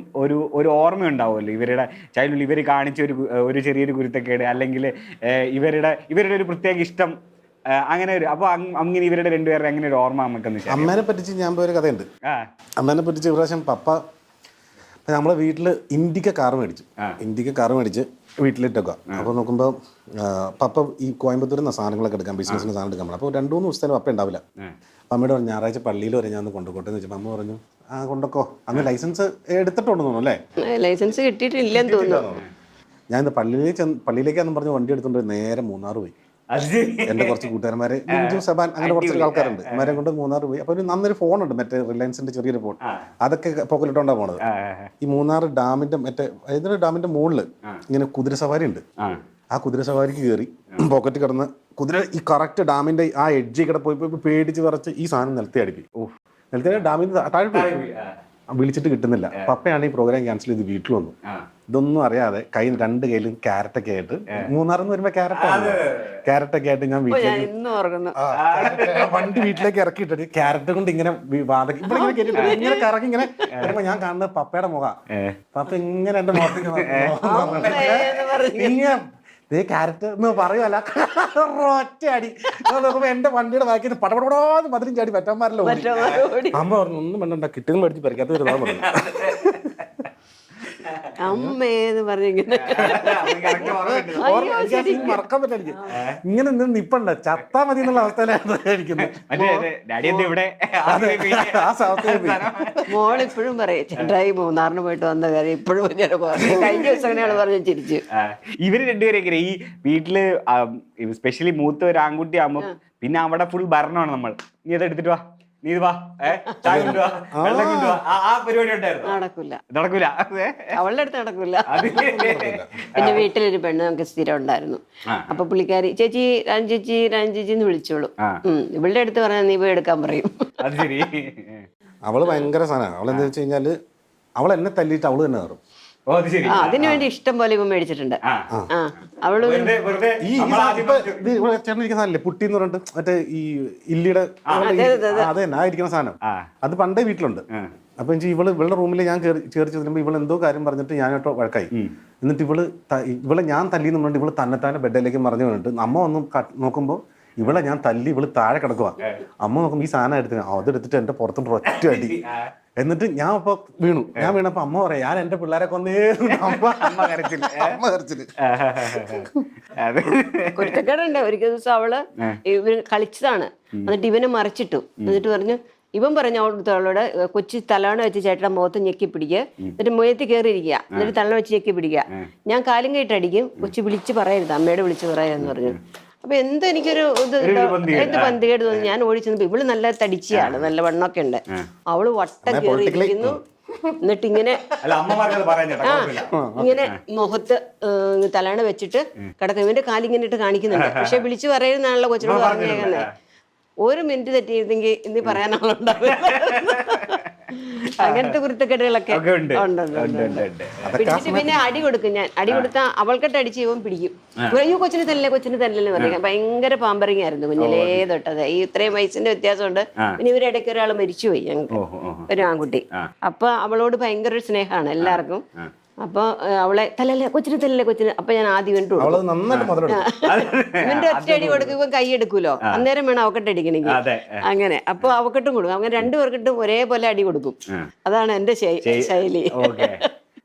ഒരു ഓർമ്മ ഉണ്ടാവുമല്ലോ ഇവരുടെ ചൈൽഡ്ഹുഡ്, ഇവർ കാണിച്ച ഒരു ചെറിയൊരു കുരുത്തക്കേട്, അല്ലെങ്കിൽ ഇവരുടെ ഒരു പ്രത്യേക ഇഷ്ടം, അങ്ങനെ ഒരു. അപ്പൊ അങ്ങനെ ഇവരുടെ രണ്ടുപേരുടെ അങ്ങനെ ഒരു ഓർമ്മ അമ്മക്കെന്ന്. അമ്മേനെ പറ്റിച്ച് ഞാൻ പോയൊരു കഥയുണ്ട്. അമ്മേനെ പറ്റിച്ച് ഒരു പ്രാവശ്യം പപ്പ നമ്മളെ വീട്ടിൽ ഇൻഡിക്ക കാറ് മേടിച്ച് വീട്ടിലിട്ടൊക്കെ. അപ്പോൾ നോക്കുമ്പോൾ പപ്പ ഈ കോയമ്പത്തൂരിൽ നിന്ന് സാധനങ്ങളൊക്കെ എടുക്കാം, ബിസിനസ്സിന് സാധനം എടുക്കാൻ പറ്റും. അപ്പോൾ 2-3 ദിവസത്തേനും പപ്പ ഉണ്ടാവില്ല. അമ്മയോട് പറഞ്ഞു ഞായറാഴ്ച പള്ളിയിൽ വരെ ഞാൻ ഒന്ന് കൊണ്ടുപോട്ടെ എന്ന് വെച്ചപ്പോൾ അമ്മ പറഞ്ഞു കൊണ്ടൊക്കോ. അന്ന് ലൈസൻസ് എടുത്തിട്ടുണ്ടെന്ന് തോന്നുന്നു അല്ലേ? ലൈസൻസ് കിട്ടിയിട്ടില്ലെന്ന് തോന്നുന്നു. ഞാൻ പള്ളിയിലേക്കാന്ന് പറഞ്ഞ് വണ്ടി എടുത്തോണ്ട് നേരെ മൂന്നാർ പോയി. എന്റെ കുറച്ച് കൂട്ടുകാരന്മാര്, സബാൻ, അങ്ങനെ കുറച്ച് ആൾക്കാരുണ്ട്, അവരെ കൊണ്ട് മൂന്നാർ പോയി. അപ്പൊ ഒരു നന്നൊരു ഫോണുണ്ട്, മറ്റേ റിലയൻസിന്റെ ചെറിയൊരു ഫോൺ, അതൊക്കെ പോക്കറ്റിട്ടോണ്ടാ പോണത്. ഈ മൂന്നാർ ഡാമിന്റെ ഡാമിന്റെ മുകളില് ഇങ്ങനെ കുതിര സവാരി ഉണ്ട്. ആ കുതിര സവാരിക്ക് കയറി പോക്കറ്റ് കിടന്ന് കുതിര ഈ കറക്റ്റ് ഡാമിന്റെ ആ എഡ്ജിൽ കിട പോയി പേടിച്ച് വിറച്ച് ഈ സാധനം നിലത്തെ അടുപ്പി. നിലത്തെ ഡാമിന്റെ താഴെ പോയി. വിളിച്ചിട്ട് കിട്ടുന്നില്ല. പപ്പയാണ് ഈ പ്രോഗ്രാം ക്യാൻസൽ ചെയ്ത് വീട്ടിൽ വന്നു. ഇതൊന്നും അറിയാതെ 2 കയ്യിലും ക്യാരറ്റൊക്കെ ആയിട്ട്, മൂന്നാറിന്ന് വരുമ്പോ ക്യാരറ്റൊക്കെ ആയിട്ട് ഞാൻ വണ്ടി വീട്ടിലേക്ക് ഇറക്കിയിട്ടിട്ട് ക്യാരറ്റ് കൊണ്ട് ഇങ്ങനെ ഇങ്ങനെ കറക്കി ഇങ്ങനെ വരുമ്പോ ഞാൻ കാണുന്നത് പപ്പയുടെ മുഖം. പപ്പ ഇങ്ങനെ എന്റെ മുഖത്തേക്ക് ക്യാരറ്റ് എന്ന് പറയുമല്ല, ഒറ്റ അടി നോക്കുമ്പോ എന്റെ വണ്ടിയുടെ ബാക്കി പടപടപടാന്ന് 15 അടി പറ്റാന്മാരല്ലോ. അമ്മ പറഞ്ഞു ഒന്നും വേണ്ട, കിട്ടുന്ന മേടിച്ച് പരിക്കാത്ത വരുന്ന പറഞ്ഞു. അമ്മേന്ന് പറഞ്ഞിങ്ങനെ മറക്കാൻ പറ്റില്ല. ഇങ്ങനെ നിപ്പണ്ട ചത്താ മതി എന്നുള്ള അവസ്ഥയിലായിരുന്നു. മോളിപ്പോഴും പറയും ചേട്ടായി മൂന്നാറിന് പോയിട്ട് വന്ന കാര്യം ഇപ്പോഴും കഴിഞ്ഞ ദിവസം പറഞ്ഞ് ചിരിച്ചു. ഇവര് രണ്ടുപേരെ ഈ വീട്ടില് സ്പെഷ്യലി മൂത്ത ഒരു ആൺകുട്ടി ആകുമ്പോ പിന്നെ അവിടെ ഫുൾ ഭരണമാണ്. നമ്മൾ നീ അത് എടുത്തിട്ട് വാ, നീ വാ, ചായ കൊണ്ടുവാ, വെള്ളം കൊണ്ടുവാ, ആ പരിപാടി ഉണ്ടായിരുന്നു. നടക്കൂല, അവളുടെ അടുത്ത് നടക്കൂല. പിന്നെ വീട്ടിലൊരു പെണ്ണ് നമുക്ക് സ്ഥിരം ഉണ്ടായിരുന്നു. അപ്പൊ പുള്ളിക്കാരി ചേച്ചി രാജേച്ചി എന്ന് വിളിച്ചോളൂ. ഇവളുടെ അടുത്ത് പറഞ്ഞാൽ നീ പോയി എടുക്കാൻ പറയും. അത് ശരി. അവള് ഭയങ്കര സാധനമാണ്. അവളെന്താ വെച്ച് കഴിഞ്ഞാല് അവൾ എന്നെ തല്ലിയിട്ട് അവള് തന്നെ കയറും. അതിനു വേണ്ടി ഇഷ്ടം പോലെ ഇവ മേടിച്ചിട്ടുണ്ട്. അവള് ചേട്ടനിരിക്കുന്ന പുട്ടി എന്ന് പറഞ്ഞിട്ട് മറ്റേ ഈ ഇല്ലിയുടെ അത് തന്നെ ആയിരിക്കുന്ന സാധനം. അത് പണ്ടേ വീട്ടിലുണ്ട്. അപ്പൊ എനിക്ക് ഇവളുടെ റൂമിൽ ഞാൻ കയറി ചെല്ലുമ്പോൾ ഇവൾ എന്തോ കാര്യം പറഞ്ഞിട്ട് ഞാനോട്ടോ വഴക്കായി. എന്നിട്ട് ഇവളെ ഞാൻ തല്ലിന്ന് പറഞ്ഞിട്ട് ഇവള് തന്നെത്താനെ ബെഡിലേക്ക് മറിഞ്ഞു വീണിട്ട് അമ്മ ഒന്ന് നോക്കുമ്പോൾ ഇവളെ ഞാൻ തല്ലി ഇവള് താഴെ കിടക്കുക. അമ്മ നോക്കുമ്പോൾ ഈ സാധനം അതെടുത്തിട്ട് എന്റെ പുറത്തും ഒറ്റ അടി. എന്നിട്ട് ഞാൻ ഇപ്പൊ വീണു. ഞാൻ വീണപ്പോ അമ്മ പറയാം ഞാൻ എന്റെ പിള്ളേരെ കൊന്നേ. അമ്മ കരച്ചില്ല. കുരുത്തക്കേടുണ്ട്. ഒരു ദിവസം അവള് ഇവര് കളിച്ചതാണ്. എന്നിട്ട് ഇവനെ മറിച്ചിട്ടു. എന്നിട്ട് പറഞ്ഞു ഇവൻ പറഞ്ഞു അവളോട് കൊച്ചി തലവണ വെച്ച് ചേട്ടയുടെ മുഖത്ത് ഞെക്കി പിടിക്കുക, എന്നിട്ട് മുഖത്ത് കയറിയിരിക്കുക, എന്നിട്ട് തലവണ വെച്ച് ഞെക്കി പിടിക്കുക, ഞാൻ കാലും കയറ്റി അടിക്കും, കൊച്ചി വിളിച്ച് പറയരുത്, അമ്മയോട് വിളിച്ച് പറയാന്ന് പറഞ്ഞു. അപ്പൊ എന്തോ എനിക്കൊരു എന്ത് പന്തികേട് തോന്നി. ഞാൻ ഓടി ചെന്നപ്പോ ഇവള് നല്ല തടിച്ചിയാണ്, നല്ല വണ്ണമൊക്കെ ഉണ്ട്. അവള് വട്ടം കയറിയിരിക്കുന്നു. എന്നിട്ട് ഇങ്ങനെ ഇങ്ങനെ മുഖത്ത് തലവണ വെച്ചിട്ട് കിടക്കും. ഇവന്റെ കാലിങ്ങനെ ഇട്ട് കാണിക്കുന്നുണ്ട്. പക്ഷെ വിളിച്ച് പറയുന്നതാണല്ലോ കൊച്ചിനോട് പറഞ്ഞേക്കുന്നത്. ഒരു മിനിറ്റ് തെറ്റിയിരുന്നെങ്കിൽ ഇനി പറയാനാളുണ്ടാവില്ല. അങ്ങനത്തെ കുരുത്തക്കെട്ടുകളൊക്കെ പിടിച്ചിട്ട് പിന്നെ അടി കൊടുക്കും. ഞാൻ അടി കൊടുത്താൽ അവൾക്കിട്ട് അടിച്ച് ഇവൻ പിടിക്കും. അയ്യോ കൊച്ചിന് തല്ലല്ലേ പറയാം. ഭയങ്കര പാമ്പറിങ് ആയിരുന്നു കുഞ്ഞിലേ തൊട്ടത്. ഈ ഇത്രയും വയസ്സിന്റെ വ്യത്യാസമുണ്ട്. പിന്നെ ഇവരുടെ ഇടയ്ക്ക് ഒരാൾ മരിച്ചുപോയി ഞങ്ങൾക്ക്, ഒരു ആൺകുട്ടി. അപ്പൊ അവളോട് ഭയങ്കര ഒരു സ്നേഹമാണ് എല്ലാവർക്കും. അപ്പൊ അവളെ കൊച്ചിന് അപ്പൊ ഞാൻ ആദ്യം ഇവന്റെ ഒറ്റ അടി കൊടുക്കും. ഇവൻ കൈ എടുക്കൂലോ, അന്നേരം വേണം അവക്കെട്ട് അടിക്കണമെങ്കിൽ. അങ്ങനെ അപ്പൊ അവക്കെട്ടും കൊടുക്കും. അങ്ങനെ രണ്ടുപേർക്കിട്ടും ഒരേപോലെ അടി കൊടുക്കും. അതാണ് എന്റെ ശൈലി.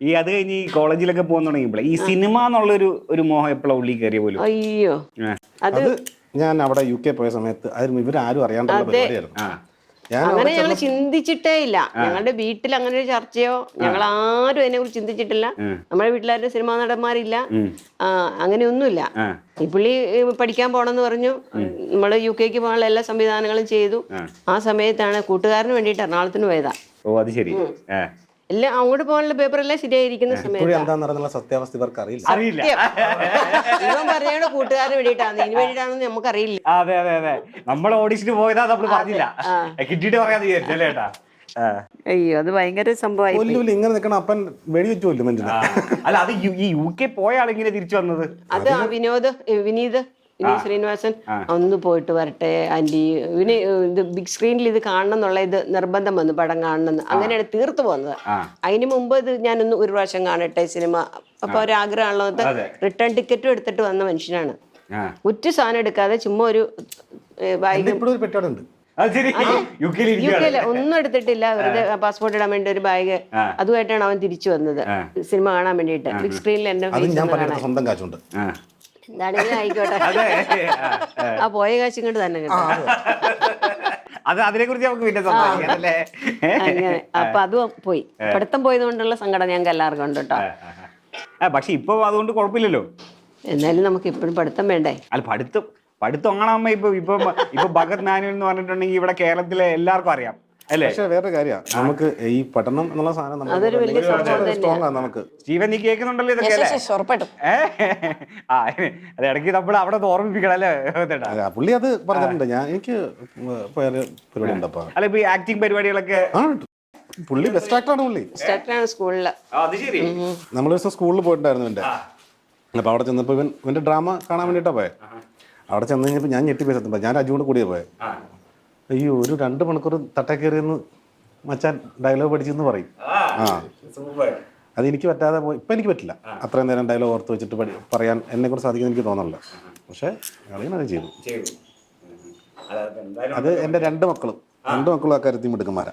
ഈ അത് കഴിഞ്ഞ് ഈ കോളേജിലൊക്കെ പോകാൻ തുടങ്ങിയപ്പോൾ ഈ സിനിമ എന്നുള്ളൊരു മോഹം എപ്പോഴും ഉള്ളിൽ കയറിയ പോലും. അയ്യോ, അത് ഞാൻ അവിടെ UK പോയ സമയത്ത് ഇവരാരും അറിയാണ്ടുള്ള പരിപാടിയായിരുന്നു. അങ്ങനെ ഞങ്ങൾ ചിന്തിച്ചിട്ടേ ഇല്ല. ഞങ്ങളുടെ വീട്ടിൽ അങ്ങനെ ഒരു ചർച്ചയോ ഞങ്ങൾ ആരും അതിനെ കുറിച്ച് ചിന്തിച്ചിട്ടില്ല. നമ്മുടെ വീട്ടിലാരും സിനിമാ നടന്മാരില്ല, അങ്ങനെയൊന്നുമില്ല. ഈ പുള്ളി പഠിക്കാൻ പോണെന്ന് പറഞ്ഞു. നമ്മള് UK പോകാനുള്ള എല്ലാ സംവിധാനങ്ങളും ചെയ്തു. ആ സമയത്താണ് കൂട്ടുകാരന് വേണ്ടിയിട്ട് എറണാകുളത്തിന് പോയതാ. ഓ അത് ശരി. എല്ലാം അങ്ങോട്ട് പോകാനുള്ള പേപ്പറെല്ലാം ശരിയായിരിക്കുന്ന സമയത്ത് സത്യാവസ്ഥ ഇവർക്ക് അറിയില്ല. ഇവൻ പറഞ്ഞ കൂട്ടുകാരന് വേണ്ടിയിട്ടാണ്, ഇതിന് വേണ്ടിയിട്ടാണെന്ന് നമുക്കറിയില്ല. അതെ അതെ അതെ, നമ്മൾ ഓഡിഷന് പോയതാ നമ്മൾ പറഞ്ഞില്ല, കിട്ടിയിട്ട് പറയാതെ വിചാരിച്ചല്ലേട്ടാ. അയ്യോ, അത് ഭയങ്കര സംഭവമായി. ഇങ്ങനെ നിൽക്കണം അപ്പൻ വെടിവെച്ചു. അല്ല, അത് ഈ UK പോയ ആളിങ്ങനെ തിരിച്ചു വന്നത്. അത് വിനീത് ശ്രീനിവാസൻ ഒന്ന് പോയിട്ട് വരട്ടെ ആന്റി, ഇവന് ഇത് ബിഗ് സ്ക്രീനിൽ ഇത് കാണണം എന്നുള്ള ഇത് നിർബന്ധം വന്നു, പടം കാണണമെന്ന്. അങ്ങനെയാണ് തീർത്തു പോകുന്നത്. അതിന് മുമ്പ് ഇത് ഞാനൊന്ന് ഒരു പ്രാവശ്യം കാണട്ടെ സിനിമ. അപ്പൊ ഒരാഗ്രഹമുള്ളത് റിട്ടേൺ ടിക്കറ്റും എടുത്തിട്ട് വന്ന മനുഷ്യനാണ്. ഉറ്റ സാധനം എടുക്കാതെ ചുമ്മാ ഒരു ബാഗ്, ഒന്നും എടുത്തിട്ടില്ല, വെറുതെ പാസ്പോർട്ട് ഇടാൻ വേണ്ടി ഒരു ബാഗ്, അതുമായിട്ടാണ് അവൻ തിരിച്ചു വന്നത് സിനിമ കാണാൻ വേണ്ടിയിട്ട്. ബിഗ് സ്ക്രീനിൽ എന്റെ സ്വന്തം കാശുണ്ട്, എന്താണെങ്കിലും ആയിക്കോട്ടെ. ആ പോയ കാശ് ഇങ്ങോട്ട് തന്നെ കിട്ടും. അതിനെ കുറിച്ച് നമുക്ക് പിന്നെ സംസാരിക്കാം അല്ലേ. അങ്ങനെ അപ്പൊ അത് പോയി. പഠിത്തം പോയത് കൊണ്ടുള്ള സങ്കടം ഞങ്ങൾക്ക് എല്ലാവർക്കും ഉണ്ട് കേട്ടോ. പക്ഷെ ഇപ്പൊ അതുകൊണ്ട് കുഴപ്പമില്ലല്ലോ. എന്നാലും നമുക്ക് ഇപ്പോഴും പഠിത്തം വേണ്ടേ? അല്ല, പഠിത്തം ആണാകുമ്പോ ഇപ്പൊ ഭഗത് മാനുവൽ എന്ന് പറഞ്ഞിട്ടുണ്ടെങ്കിൽ ഇവിടെ കേരളത്തിലെ എല്ലാവർക്കും അറിയാം അല്ലേ. പക്ഷെ വേറെ കാര്യമാണ്, നമുക്ക് ഈ പഠനം എന്നുള്ള സാധനം അതൊരു വലിയ സ്ട്രോങ് ആണ്. നമുക്ക് സ്റ്റീവൻ, നീ കേൾക്കുന്നുണ്ടല്ലോ ഇതൊക്കെ അല്ലേ? അത് ഇടയ്ക്ക് നമ്മൾ അവിടെ ഓർമ്മിപ്പിക്കണം അല്ലേ. പുള്ളി അത് പറഞ്ഞിട്ടുണ്ട്. എനിക്ക് പരിപാടി ഉണ്ടപ്പോ. അല്ല, ഇപ്പൊ ആക്ടിങ് പരിപാടികളൊക്കെ പുള്ളി ബെസ്റ്റ് ആക്ടറാണ്. പുള്ളി സ്കൂളില് നമ്മളൊരു ദിവസം സ്കൂളിൽ പോയിട്ടുണ്ടായിരുന്നു എന്റെ. അപ്പൊ അവിടെ ചെന്നപ്പോ ഇവന്റെ ഡ്രാമ കാണാൻ വേണ്ടിട്ടാ പോയെ. അവിടെ ചെന്ന് കഴിഞ്ഞപ്പോ ഞാൻ ഞെട്ടിപ്പോയി. സത്യം ഞാൻ അജുകൊണ്ട് കൂടിയാ പോയെ. അയ്യോ, ഒരു 2 മണിക്കൂർ തട്ട കയറിയെന്ന് മച്ചാൻ ഡയലോഗ് പഠിച്ചെന്ന് പറയും. അത് എനിക്ക് പറ്റാതെ പോയി. ഇപ്പം എനിക്ക് പറ്റില്ല അത്രയും നേരം ഡയലോഗ് ഓർത്ത് വെച്ചിട്ട് പറയാൻ എന്നെ കുറിച്ച് സാധിക്കുമെന്ന് എനിക്ക് തോന്നുന്നില്ല. പക്ഷെ കളിയാണത് ചെയ്തു. അത് എൻ്റെ 2 മക്കളും ആ കാര്യത്തിൽ മിടുക്കന്മാരാ.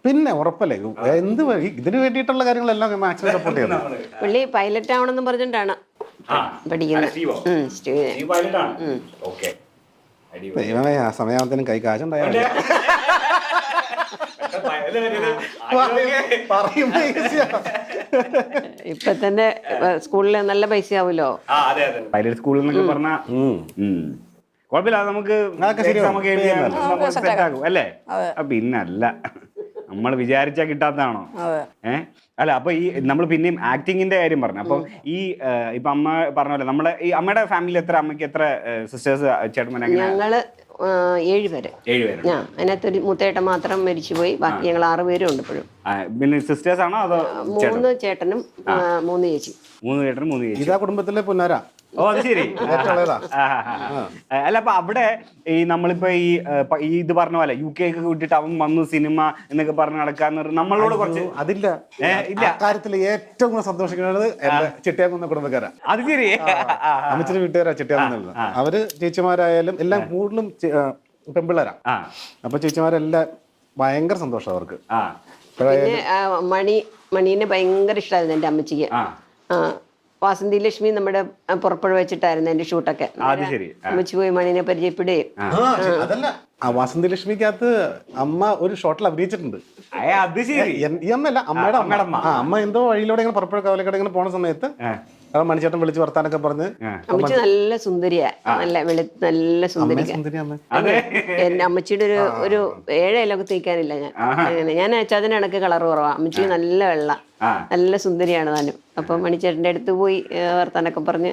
പിന്നെ ഉറപ്പല്ലേ, എന്ത് ഇതിന് വേണ്ടിയിട്ടുള്ള കാര്യങ്ങളെല്ലാം മാക്സിമം സപ്പോർട്ട് ചെയ്യുന്നത്. പുള്ളി പൈലറ്റ് ആവണമെന്ന് പറഞ്ഞിട്ടാണ് പഠിക്കുന്നത്. ദൈവമേ, ആ സമയാവത്തേനും കൈ കാശുണ്ടായാൽ ഇപ്പൊ തന്നെ സ്കൂളിൽ നല്ല പൈസ ആവുമല്ലോ. പൈലറ്റ് സ്കൂളിൽ എന്നൊക്കെ പറഞ്ഞാ കുഴപ്പമില്ല, നമുക്ക് അല്ലേ. പിന്നല്ല, നമ്മൾ വിചാരിച്ചാ കിട്ടാത്തതാണോ? അല്ല, അപ്പൊ ഈ നമ്മൾ പിന്നെയും ആക്ടിങ്ങിന്റെ കാര്യം പറഞ്ഞു. അപ്പൊ ഈ ഇപ്പൊ അമ്മ പറഞ്ഞ പോലെ നമ്മുടെ ഈ അമ്മയുടെ ഫാമിലി എത്ര, അമ്മയ്ക്ക് എത്ര സിസ്റ്റേഴ്സ്, ചേട്ടന്മാർ? ഞങ്ങള് 7 പേര്. അതിനകത്തൊരു മൂത്തേട്ടൻ മാത്രം മരിച്ചുപോയി. ബാക്കി ഞങ്ങൾ 6 പേരും ഉണ്ട് ഇപ്പോഴും. പിന്നെ സിസ്റ്റേഴ്സ് ആണോ അതോ? 3 ചേട്ടനും 3 ചേച്ചി. 3 ചേട്ടനും 3 ചേച്ചി. ഇതാ കുടുംബത്തിലെ പുന്നാര. ഓ അത് ശരി. ഏറ്റവും ഇളയതാ. അല്ല അപ്പൊ അവിടെ ഈ നമ്മളിപ്പോ ഈ ഇത് പറഞ്ഞ പോലെ UK ഒക്കെ വിട്ടിട്ട് അവൻ വന്നു സിനിമ എന്നൊക്കെ പറഞ്ഞ് നടക്കാന്ന് പറഞ്ഞാൽ നമ്മളോട് കുറച്ച് അതില്ല. ഇല്ല. കാര്യത്തിൽ ഏറ്റവും കൂടുതൽ സന്തോഷിക്കുന്നത് എന്റെ ചിട്ടിയാകുന്ന കുടുംബക്കാരാ. അത് ശരി. അമ്മച്ചിന്റെ വീട്ടുകാരാ ചിട്ടിയാകുന്നത്. അവര് ചേച്ചിമാരായാലും എല്ലാം കൂടുതലും പെമ്പിള്ളേരാ. അപ്പൊ ചേച്ചിമാരെല്ലാം ഭയങ്കര സന്തോഷം അവർക്ക്. പിന്നെ മണീനെ ഭയങ്കര ഇഷ്ടമായിരുന്നു എൻ്റെ അമ്മച്ചിക്ക്. വാസന്തി ലക്ഷ്മി നമ്മുടെ പുറപ്പുഴ വെച്ചിട്ടായിരുന്നു എന്റെ ഷൂട്ടൊക്കെ. അമ്മച്ചി പോയി മണീനെ പരിചയപ്പെടുകയും. അതല്ല, ആ വാസന്തി ലക്ഷ്മിക്കകത്ത് അമ്മ ഒരു ഷോട്ടിൽ അഭിനയിച്ചിട്ടുണ്ട്. അത് ശരി. ഈ അമ്മയല്ല, അമ്മയുടെ അമ്മ. അമ്മ എന്തോ വഴിയിലൂടെ ഇങ്ങനെ പുറപ്പുഴ കവലക്കട ഇങ്ങനെ പോണ സമയത്ത് മണിച്ചേട്ടൻ വിളിച്ച് വർത്താനൊക്കെ പറഞ്ഞ്. അമ്മച്ചി നല്ല സുന്ദരിയാ, നല്ല സുന്ദരി. എന്റെ അമ്മച്ചിയുടെ ഒരു 7 അയലൊക്കെ തേക്കാനില്ല ഞാൻ. അങ്ങനെ ഞാൻ ചതിന് കണക്ക് കളർ കുറവാ. അമ്മച്ചി നല്ല വെള്ള, നല്ല സുന്ദരിയാണ് താനും. അപ്പൊ മണിച്ചേട്ടന്റെ അടുത്ത് പോയി വർത്താനൊക്കെ പറഞ്ഞ്.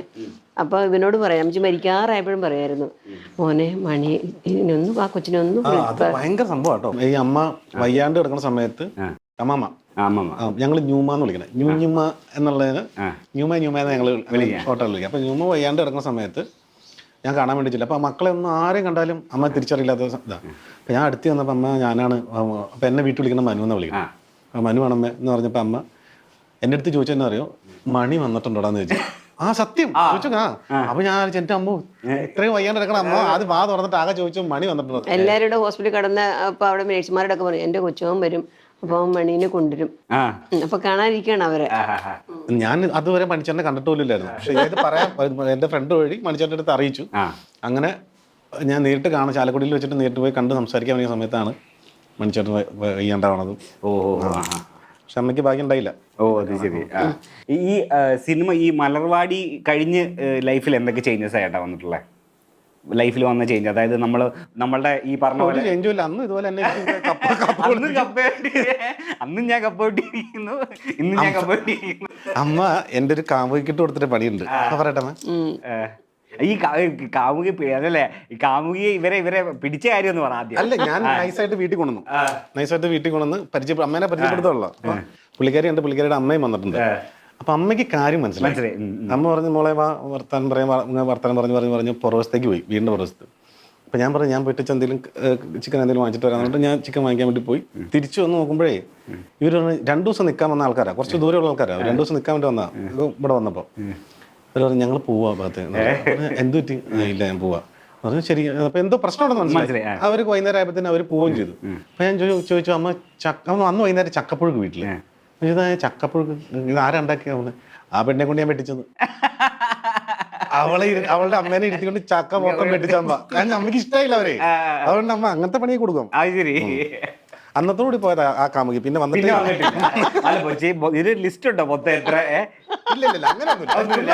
അപ്പൊ ഇവനോട് പറയാം, അമ്മച്ചി മരിക്കാറായപ്പോഴും പറയായിരുന്നു, മോനെ മണി ഇതിനൊന്നും ആ കൊച്ചിനൊന്നും. അത് ഭയങ്കര സംഭവം കേട്ടോ. ഈ അമ്മ വയ്യാണ്ട് കിടക്കുന്ന സമയത്ത് അമ്മമ്മ ഞങ്ങൾ ന്യൂമാന്ന് വിളിക്കണേ, ന്യൂഞ്ഞുമ്മ എന്നുള്ളതിന് ന്യൂമ എന്ന് ഞങ്ങൾ ഷോർട്ടാണ് വിളിക്കുക. അപ്പൊ ന്യൂമ വയ്യാണ്ട് കിടക്കുന്ന സമയത്ത് ഞാൻ കാണാൻ വേണ്ടിയില്ല. അപ്പൊ മക്കളെ ഒന്നും ആരെയും കണ്ടാലും അമ്മ തിരിച്ചറിയില്ലാത്ത ഇതാ. അപ്പൊ ഞാൻ അടുത്ത് വന്നപ്പോൾ അമ്മ ഞാനാണ്. അപ്പൊ എന്നെ വീട്ടിൽ വിളിക്കണം മനു എന്ന് വിളിക്കണം. മനു വേണമ്മ എന്ന് പറഞ്ഞപ്പോ അമ്മ എന്റെ അടുത്ത് ചോദിച്ചെന്നെ അറിയോ, മണി വന്നിട്ടുണ്ടോടാന്ന് ചോദിച്ചു. ആ സത്യം ചോദിച്ചു. അപ്പൊ ഞാൻ എന്റെ അമ്മ ഇത്രയും വയ്യാണ്ട് കിടക്കണം അമ്മ അത് വാ തുറന്നിട്ട് ആകെ ചോദിച്ചു മണി വന്നിട്ടുണ്ടോ. എല്ലാവരുടെ ഹോസ്പിറ്റലിൽ കിടന്ന അപ്പൊ അവിടെ നേഴ്സുമാരുടെ ഒക്കെ പറയും എന്റെ കൊച്ചുമോൻ വരും, അപ്പൊ മണീനെ കൊണ്ടുവരും. അപ്പൊ കാണാതിരിക്കാണ് അവരെ. ഞാൻ അതുവരെ മണിച്ചേട്ടനെ കണ്ടിട്ട് പോലും ഇല്ലായിരുന്നു. പക്ഷെ ഇത് പറയാം, എന്റെ ഫ്രണ്ട് വഴി മണിച്ചേട്ടൻ്റെ അടുത്ത് അറിയിച്ചു. അങ്ങനെ ഞാൻ നേരിട്ട് കാണാൻ ചാലക്കുടിയിൽ വെച്ചിട്ട് നേരിട്ട് പോയി കണ്ട് സംസാരിക്കാൻ വേണ്ടിയ സമയത്താണ് മണിച്ചേട്ടൻ വയ്യാണ്ടാവണതും. പക്ഷെ അമ്മയ്ക്ക് ഭാഗ്യം ഉണ്ടായില്ല. ഓ അത് ശരി. ഈ സിനിമ ഈ മലർവാടി കഴിഞ്ഞ് ലൈഫിൽ എന്തൊക്കെ ചേഞ്ചസ് ആയിട്ടാ വന്നിട്ടുള്ളത്? ലൈഫിൽ വന്ന ചേഞ്ച്, അതായത് നമ്മളുടെ ഈ പറഞ്ഞ പോലെ അന്നും ഇതുപോലെ തന്നെ അന്നും ഞാൻ കപ്പട്ടിരിക്കുന്നു, ഇന്നും ഞാൻ കപ്പട്ടിരിക്കുന്നു. അമ്മ എന്റെ ഒരു കാമുകിട്ട് കൊടുത്തിട്ട് പണിയുണ്ട് പറയട്ടെ. ഈ കാമുകി അതല്ലേ, ഈ കാമുകി ഇവരെ പിടിച്ച കാര്യം എന്ന് പറഞ്ഞാൽ ആദ്യം. അല്ല, ഞാൻ നൈസായിട്ട് വീട്ടിൽ കൊണ്ടുവന്നു. അമ്മേനെ പരിചയപ്പെടുത്തുള്ളൂ. അപ്പൊ പുള്ളിക്കാരി എന്റെ പുള്ളിക്കാരിയുടെ അമ്മയും വന്നിട്ടുണ്ട്. അപ്പൊ അമ്മയ്ക്ക് കാര്യം മനസ്സിലായി. അമ്മ പറഞ്ഞു, മോളെ വർത്താനം പറഞ്ഞു പുറവശത്തേക്ക് പോയി, വീടിന്റെ പുറവശത്ത്. അപ്പൊ ഞാൻ പറഞ്ഞു, ഞാൻ പോയിട്ട് എന്തെങ്കിലും ചിക്കൻ എന്തെങ്കിലും വാങ്ങിച്ചിട്ട് വരാൻ. ഞാൻ ചിക്കൻ വാങ്ങിക്കാൻ വേണ്ടി പോയി. തിരിച്ചു വന്ന് നോക്കുമ്പോഴേ ഇവർ 2 ദിവസം നിൽക്കാൻ വന്ന ആൾക്കാരാ, കുറച്ച് ദൂരെയുള്ള ആൾക്കാരാ. 2 ദിവസം നിൽക്കാൻ വേണ്ടി വന്നാ ഇവിടെ വന്നപ്പോ അവർ പറഞ്ഞു ഞങ്ങൾ പോവാ ഭാഗത്ത്. എന്ത് പറ്റി? ഇല്ല ഞാൻ പോവാ പറഞ്ഞു. ശരി, അപ്പൊ എന്തോ പ്രശ്നമുണ്ടെന്ന് മനസ്സിലായി. അവർക്ക് വൈകുന്നേരം ആയപ്പോഴത്തേന് അവർ പോവുകയും ചെയ്തു. അപ്പൊ ഞാൻ ചോദിച്ചു, അമ്മ അന്ന് വൈകുന്നേരം ചക്കപ്പുഴുക്ക് വീട്ടില്. ചക്കപ്പുഴുക്ക് ഇത് ആരാ ഉണ്ടാക്കിയ? ആ പെണ്ണെ കൊണ്ട് ഞാൻ വെട്ടിച്ചത്. അവളുടെ അമ്മേനെ ഇരുത്തിക്കൊണ്ട് ചക്ക മൊത്തം വെട്ടിച്ചമ്മ. ഞാൻ അമ്മയ്ക്ക് ഇഷ്ടമായില്ല അവരെ, അതുകൊണ്ട് അമ്മ അങ്ങനത്തെ പണിയെ കൊടുക്കും. അന്നത്തോടുകൂടി പോയതാ ആ കാമുകി. പിന്നെ വന്നിട്ട് ലിസ്റ്റ് ഉണ്ടോ മൊത്തം എത്ര? ഇല്ല അങ്ങനെയൊന്നുമില്ല.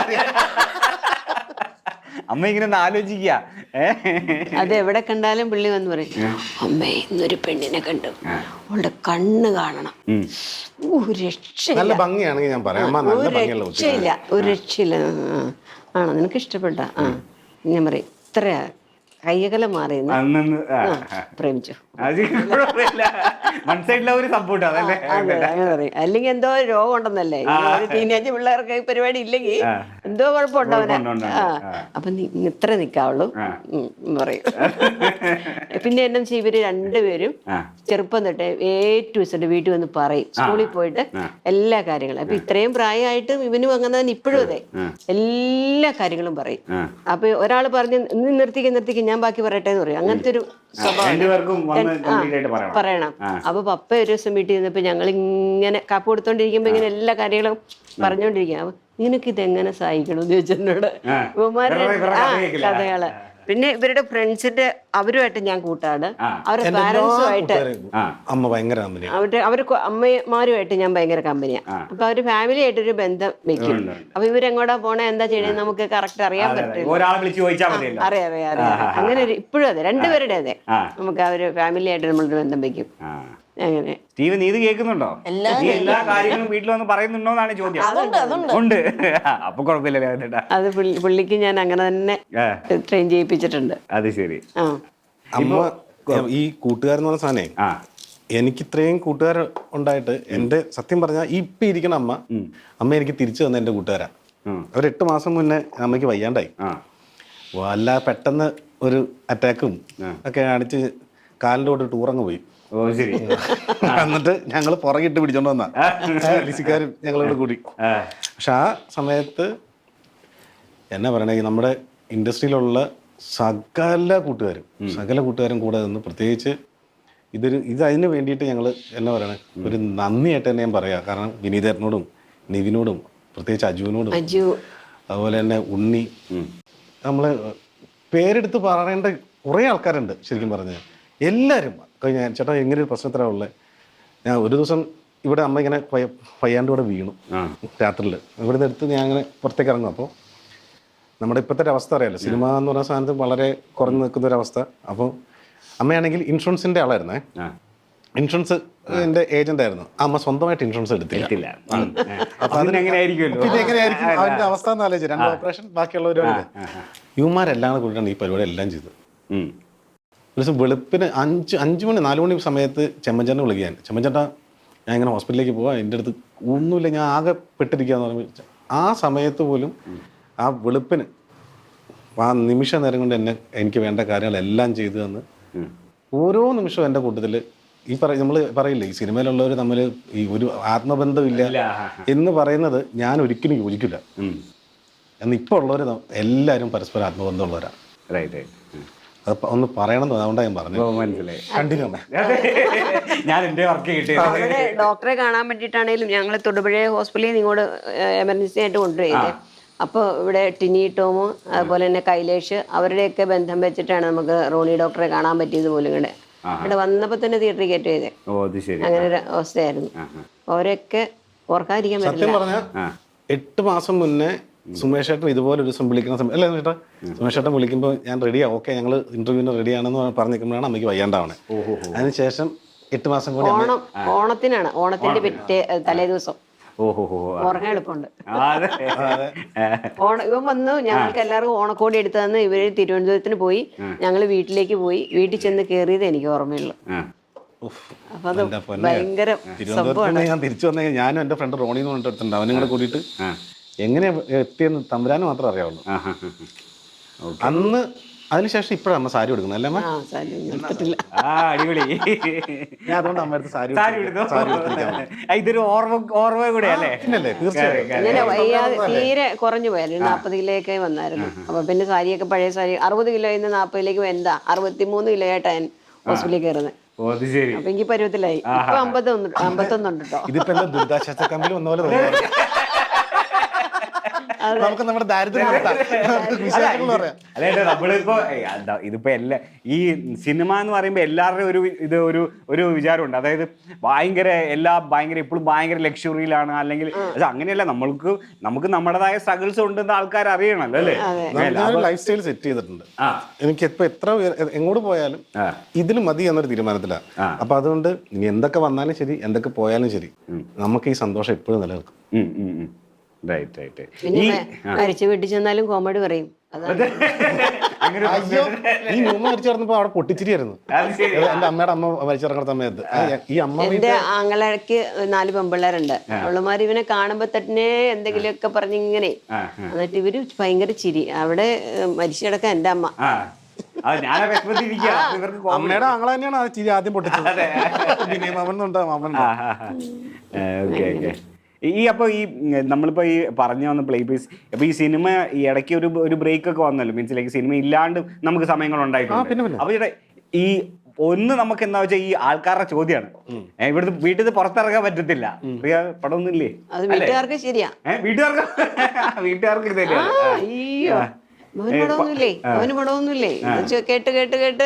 അമ്മ ഇങ്ങനെ ആലോചിക്കുക. അത് എവിടെ കണ്ടാലും പുള്ളി വന്ന് പറയും, അമ്മേ ഇന്നൊരു പെണ്ണിനെ കണ്ടു, അവളുടെ കണ്ണ് കാണണം. നല്ല ഭംഗിയാണെങ്കിൽ ഞാൻ പറയാം, രക്ഷയില്ല, ഒരു രക്ഷയില്ല. ആണോ നിനക്ക് ഇഷ്ടപ്പെട്ട? ഞാൻ പറയും ഇത്രയാ കയ്യകലം മാറി പ്രേമിച്ചു. അല്ലെങ്കിൽ എന്തോ രോഗം ഉണ്ടെന്നല്ലേ, ടീനേജ് പിള്ളേർക്ക് ഈ പരിപാടി ഇല്ലെങ്കിൽ എന്തോ കുഴപ്പമുണ്ടവനെ. അപ്പൊ ഇത്ര നിക്കാവുള്ളൂ പറയും. പിന്നെ എന്നു വെച്ചാൽ ഇവര് രണ്ടുപേരും ചെറുപ്പം തൊട്ടേ A-Z വീട്ടിൽ വന്ന് പറയും, സ്കൂളിൽ പോയിട്ട് എല്ലാ കാര്യങ്ങളും. അപ്പൊ ഇത്രയും പ്രായമായിട്ടും ഇവനും അങ്ങനെ തന്നെ ഇപ്പോഴും അതെ, എല്ലാ കാര്യങ്ങളും പറയും. അപ്പൊ ഒരാൾ പറഞ്ഞ് നിർത്തിക്ക് ഞാൻ ബാക്കി പറയട്ടെ എന്ന് പറയും. അങ്ങനത്തെ ഒരു സ്വഭാവം പറയണം. അപ്പൊ പപ്പ ഒരു ദിവസം വീട്ടിൽ നിന്നപ്പോ ഞങ്ങൾ ഇങ്ങനെ കാപ്പ് കൊടുത്തോണ്ടിരിക്കുമ്പോ ഇങ്ങനെ എല്ലാ കാര്യങ്ങളും പറഞ്ഞോണ്ടിരിക്കുക. അപ്പൊ നിനക്ക് ഇതെങ്ങനെ സഹായിക്കണമെന്ന് ചോദിച്ചെന്നോട്. ഇവന്മാരുടെ കഥകള്. പിന്നെ ഇവരുടെ ഫ്രണ്ട്സിന്റെ അവരുമായിട്ട് ഞാൻ കൂട്ടാണ്, അവരുടെ പാരന്റ്സുമായിട്ട് അവർക്ക് അമ്മമാരുമായിട്ട് ഞാൻ ഭയങ്കര കമ്പനിയാ. അപ്പൊ അവര് ഫാമിലി ആയിട്ടൊരു ബന്ധം വെക്കും. അപ്പൊ ഇവരെങ്ങോട്ടാ പോണേ എന്താ ചെയ്യണേ നമുക്ക് കറക്റ്റ് അറിയാൻ പറ്റില്ല. അറിയാം. അങ്ങനെ ഇപ്പോഴും അതെ, രണ്ടുപേരുടെ അതെ, നമുക്ക് ആ ഒരു ഫാമിലി ആയിട്ട് നമ്മളൊരു ബന്ധം വെക്കും. അങ്ങനെ സ്റ്റീവൻ നീ ഇത് കേൾക്കുന്നുണ്ടോ? എല്ലാ കാര്യങ്ങളും വീട്ടിൽ വന്ന് പറയുന്നുണ്ടോന്നാണ് ചോദ്യം. ഉണ്ട്. അപ്പൊ കുഴപ്പമില്ല. അത് പുള്ളിക്ക് ഞാൻ അങ്ങനെ തന്നെ ട്രെയിൻ ചെയ്യിപ്പിച്ചിട്ടുണ്ട്. അത് ശരി. അമ്മ ഈ കൂട്ടുകാരെന്ന് പറഞ്ഞ സാധനേ, എനിക്ക് ഇത്രയും കൂട്ടുകാർ ഉണ്ടായിട്ട് എന്റെ സത്യം പറഞ്ഞാൽ ഇപ്പൊ ഇരിക്കണ അമ്മ എനിക്ക് തിരിച്ചു തന്ന എന്റെ കൂട്ടുകാരാ. ഒരു 8 മാസം മുന്നേ അമ്മയ്ക്ക് വയ്യാണ്ടായി. വല്ല പെട്ടെന്ന് ഒരു അറ്റാക്കും ഒക്കെ കാണിച്ച് കാലിൻ്റെ കൂടെ ടൂറങ്ങ് പോയി. ഓ ശരി. എന്നിട്ട് ഞങ്ങൾ പുറകിട്ട് പിടിച്ചോണ്ട് വന്നാ ലിസിക്കാരും ഞങ്ങളോട് കൂടി. പക്ഷെ ആ സമയത്ത് എന്നാ പറയണേ, നമ്മുടെ ഇൻഡസ്ട്രിയിലുള്ള സകല കൂട്ടുകാരും കൂടെ നിന്ന്, പ്രത്യേകിച്ച് അതിന് വേണ്ടിയിട്ട് ഞങ്ങൾ എന്നാ പറയണേ, ഒരു നന്ദിയായിട്ട് തന്നെ ഞാൻ പറയാം. കാരണം വിനീതേട്ടനോടും നിവിനോടും പ്രത്യേകിച്ച് അജുവിനോടും അതുപോലെ തന്നെ ഉണ്ണി, നമ്മളെ പേരെടുത്ത് പറയേണ്ട കുറേ ആൾക്കാരുണ്ട് ശരിക്കും പറഞ്ഞാൽ. എല്ലാവരും ഞാൻ ചേട്ടാ എങ്ങനെ ഒരു പ്രശ്നത്തിലാണുള്ളത്. ഞാൻ ഒരു ദിവസം ഇവിടെ അമ്മ ഇങ്ങനെ പയ്യാണ്ട് കൂടെ വീണു രാത്രിയിൽ. ഇവിടുന്ന് എടുത്ത് ഞാൻ അങ്ങനെ പുറത്തേക്ക് ഇറങ്ങും. അപ്പോൾ നമ്മുടെ ഇപ്പോഴത്തെ ഒരു അവസ്ഥ അറിയാമല്ലോ, സിനിമ എന്ന് പറയുന്ന സാധനത്ത് വളരെ കുറഞ്ഞു നിൽക്കുന്ന ഒരു അവസ്ഥ. അപ്പോൾ അമ്മയാണെങ്കിൽ ഇൻഷുറൻസിൻ്റെ ആളായിരുന്നേ, ഇൻഷുറൻസ് എൻ്റെ ഏജന്റ് ആയിരുന്നു. അമ്മ സ്വന്തമായിട്ട് ഇൻഷുറൻസ് എടുത്തില്ല. അപ്പൊ അതിനെങ്ങനെയായിരിക്കും അതിന്റെ അവസ്ഥ എന്ന് ആലോചിച്ചു. 2 ഓപ്പറേഷൻ ബാക്കിയുള്ളവർ ഇവന്മാരെല്ലാം കൂടിയിട്ടാണ് ഈ പരിപാടി എല്ലാം ചെയ്തത്. ഒരു ദിവസം വെളുപ്പിന് 4 മണി സമയത്ത് ചെമ്മഞ്ചേട്ടനെ വിളിക്കാൻ, ചെമ്മഞ്ചേട്ടാ ഞാൻ ഇങ്ങനെ ഹോസ്പിറ്റലിലേക്ക് പോവാം, എൻ്റെ അടുത്ത് ഒന്നുമില്ല, ഞാൻ ആകെ പെട്ടിരിക്കുകയെന്ന് പറഞ്ഞു. ആ സമയത്ത് പോലും ആ വെളുപ്പിന് ആ നിമിഷ നേരം കൊണ്ട് എനിക്ക് വേണ്ട കാര്യങ്ങളെല്ലാം ചെയ്തു തന്ന് ഓരോ നിമിഷവും എൻ്റെ കൂട്ടത്തിൽ നമ്മൾ പറയില്ലേ, ഈ സിനിമയിലുള്ളവർ തമ്മിൽ ഈ ഒരു ആത്മബന്ധമില്ല എന്ന് പറയുന്നത് ഞാൻ ഒരിക്കലും യോജിക്കില്ല. എന്ന് ഇപ്പോൾ ഉള്ളവർ എല്ലാവരും പരസ്പരം ആത്മബന്ധമുള്ളവരാണ്. അത് ഒന്ന് പറയണം, അതുകൊണ്ടാണ് ഞാൻ പറഞ്ഞത്. മനസ്സിലായി. കണ്ടിന്യൂ. ഞാൻ എൻ്റെ വർക്ക് അവിടെ ഡോക്ടറെ കാണാൻ വേണ്ടിയിട്ടാണേലും ഞങ്ങൾ തൊടുപുഴ ഹോസ്പിറ്റലിൽ നിന്ന് ഇങ്ങോട്ട് എമർജൻസി ആയിട്ട് കൊണ്ടുപോയത്. അപ്പോൾ ഇവിടെ ടിനി ടോമ് അതുപോലെ തന്നെ കൈലേഷ് അവരുടെയൊക്കെ ബന്ധം വെച്ചിട്ടാണ് നമുക്ക് റോണി ഡോക്ടറെ കാണാൻ പറ്റിയത് പോലും. ഇവിടെ വന്നപ്പോൾ തന്നെ തിയേറ്ററിൽ കയറ്റി ചെയ്തേ. അങ്ങനെ ഒരു അവസ്ഥയായിരുന്നു. അവരൊക്കെ ഓർക്കാതിരിക്കാൻ സത്യം പറഞ്ഞാൽ 8 മാസം മുന്നേ സുമേഷ് ചേട്ടൻ ഇതുപോലെ ഒരു ദിവസം വിളിക്കുന്ന സമയം അല്ലേ ചേട്ടാ, സുമേഷ് ചേട്ടൻ വിളിക്കുമ്പോൾ ഞാൻ റെഡിയാ, ഓക്കെ ഞങ്ങൾ ഇന്റർവ്യൂവിന് റെഡിയാണെന്ന് പറഞ്ഞിരിക്കുമ്പോഴാണ് അമ്മയ്ക്ക് വയ്യാണ്ടാവണേ. അതിനുശേഷം 8 മാസം കൂടി ഓണത്തിനാണ്, ഓണത്തിന്റെ പിറ്റേ തലേ ദിവസം. ഓർക്കാൻ എളുപ്പമുണ്ട്. ഇവൻ വന്നു, ഞങ്ങൾക്ക് എല്ലാവർക്കും ഓണക്കോടി എടുത്തു തന്ന് ഇവര് തിരുവനന്തപുരത്തിന് പോയി. ഞങ്ങൾ വീട്ടിലേക്ക് പോയി. വീട്ടിൽ ചെന്ന് കയറിയത് എനിക്ക് ഓർമ്മയുള്ളൂ. അപ്പൊ അത് ഭയങ്കര തിരുവനന്തപുരത്ത് ഞാൻ തിരിച്ചു വന്നെങ്കിൽ ഞാനും എൻ്റെ ഫ്രണ്ട് റോണി എന്ന് പറഞ്ഞിട്ട് എടുത്തിട്ടുണ്ട്. അവനും കൂടെ കൂടിയിട്ട് എങ്ങനെ എത്തിയെന്ന് തമ്പുരാന് മാത്രമേ അറിയാവുള്ളൂ. അന്ന് അതിനുശേഷം ഇപ്പോഴാണ് അമ്മ സാരി കൊടുക്കുന്നത് അല്ലേ അമ്മ? അടിപൊളി. ഞാൻ അതുകൊണ്ട് അമ്മയടുത്ത് സാരി ഇതൊരു ഓർമ്മ കൂടെ അല്ലേ? ഇങ്ങനെ വയ്യാതെ തീരെ കുറഞ്ഞു പോയാലും 40 കിലോയൊക്കെ വന്നായിരുന്നു. അപ്പൊ പിന്നെ സാരിയൊക്കെ പഴയ സാരി 60 കിലോയിൽ നിന്ന് 40ലേക്ക് എന്താ 63 കിലോ ആയിട്ടാണ് ഹോസ്പിറ്റലിൽ കയറുന്നത്. അപ്പൊ എനിക്ക് പരുവത്തിലായി. ഇപ്പൊ 51 ഉണ്ട് കേട്ടോ. ഇതിപ്പോ എന്താ ദുരിതാശ്വാസ ക്യാമ്പിൽ വന്ന പോലെ തോന്നുന്നു. നമുക്ക് നമ്മുടെ ദാരിദ്ര്യം നമ്മളിപ്പോ ഇതിപ്പോ ഈ സിനിമ എന്ന് പറയുമ്പോ എല്ലാവരുടെയും ഒരു വിചാരമുണ്ട്. അതായത് ഭയങ്കര ഇപ്പോഴും ഭയങ്കര ലക്ഷറിയിലാണ്, അല്ലെങ്കിൽ അങ്ങനെയല്ല. നമുക്ക് നമ്മുടേതായ സ്ട്രഗിൾസ് ഉണ്ടെന്ന് ആൾക്കാർ അറിയണല്ലോ അല്ലേ? ലൈഫ് സ്റ്റൈൽ സെറ്റ് ചെയ്തിട്ടുണ്ട്. എനിക്ക് ഇപ്പൊ എത്ര എങ്ങോട്ട് പോയാലും ഇതിൽ മതി എന്നൊരു തീരുമാനത്തിലാണ്. അപ്പൊ അതുകൊണ്ട് ഇനി എന്തൊക്കെ വന്നാലും ശരി, എന്തൊക്കെ പോയാലും ശരി, നമുക്ക് ഈ സന്തോഷം എപ്പോഴും നിലനിൽക്കും. മരിച്ചു വീട്ടിൽ ചെന്നാലും കോമഡി പറയും. ഈ ഉമ്മ മരിച്ചു കിടന്നപ്പോ അവിടെ പൊട്ടിച്ചിരിയായിരുന്നു. എന്റെ അമ്മയുടെ അമ്മ മരിച്ചിറങ്ങുന്ന സമയത്ത് ഈ അമ്മ, എന്റെ ആങ്ങളക്ക് 4 പെമ്പിള്ളേരുണ്ട്. അവളുമാർ ഇവനെ കാണുമ്പോ തന്നെ എന്തെങ്കിലുമൊക്കെ പറഞ്ഞിങ്ങനെ, എന്നിട്ട് ഇവര് ഭയങ്കര ചിരി. അവിടെ മരിച്ചു കിടക്കാൻ എന്റെ അമ്മ. അമ്മയുടെ ആങ്ങള തന്നെയാണ് ആ ചിരി ആദ്യം പൊട്ടിച്ചത്. പിന്നെ മാമനുണ്ട്. അപ്പൊ നമ്മളിപ്പോ ഈ പറഞ്ഞു വന്ന പ്ലേ പീസ്, അപ്പൊ ഈ സിനിമ ഈ ഇടയ്ക്ക് ഒരു ബ്രേക്ക് ഒക്കെ വന്നല്ലോ, മീൻസ് ലൈക്ക് സിനിമ ഇല്ലാണ്ട് നമുക്ക് സമയങ്ങൾ ഉണ്ടായിട്ടുണ്ട്. അപ്പൊ ഈ ഒന്ന് നമുക്ക് എന്താ വെച്ചാൽ ഈ ആൾക്കാരുടെ ചോദ്യമാണ്, ഇവിടുന്ന് വീട്ടിൽ നിന്ന് പുറത്തിറങ്ങാൻ പറ്റത്തില്ല, പ്രിയ പടമൊന്നും ഇല്ലേ? വീട്ടുകാർക്ക് ശരിയാ, വീട്ടുകാർക്ക് ഇത് തന്നെയാണ്. അവന് പടമൊന്നുമില്ലേ, അവന് പടമൊന്നുമില്ലേ, കേട്ട് കേട്ട് കേട്ട്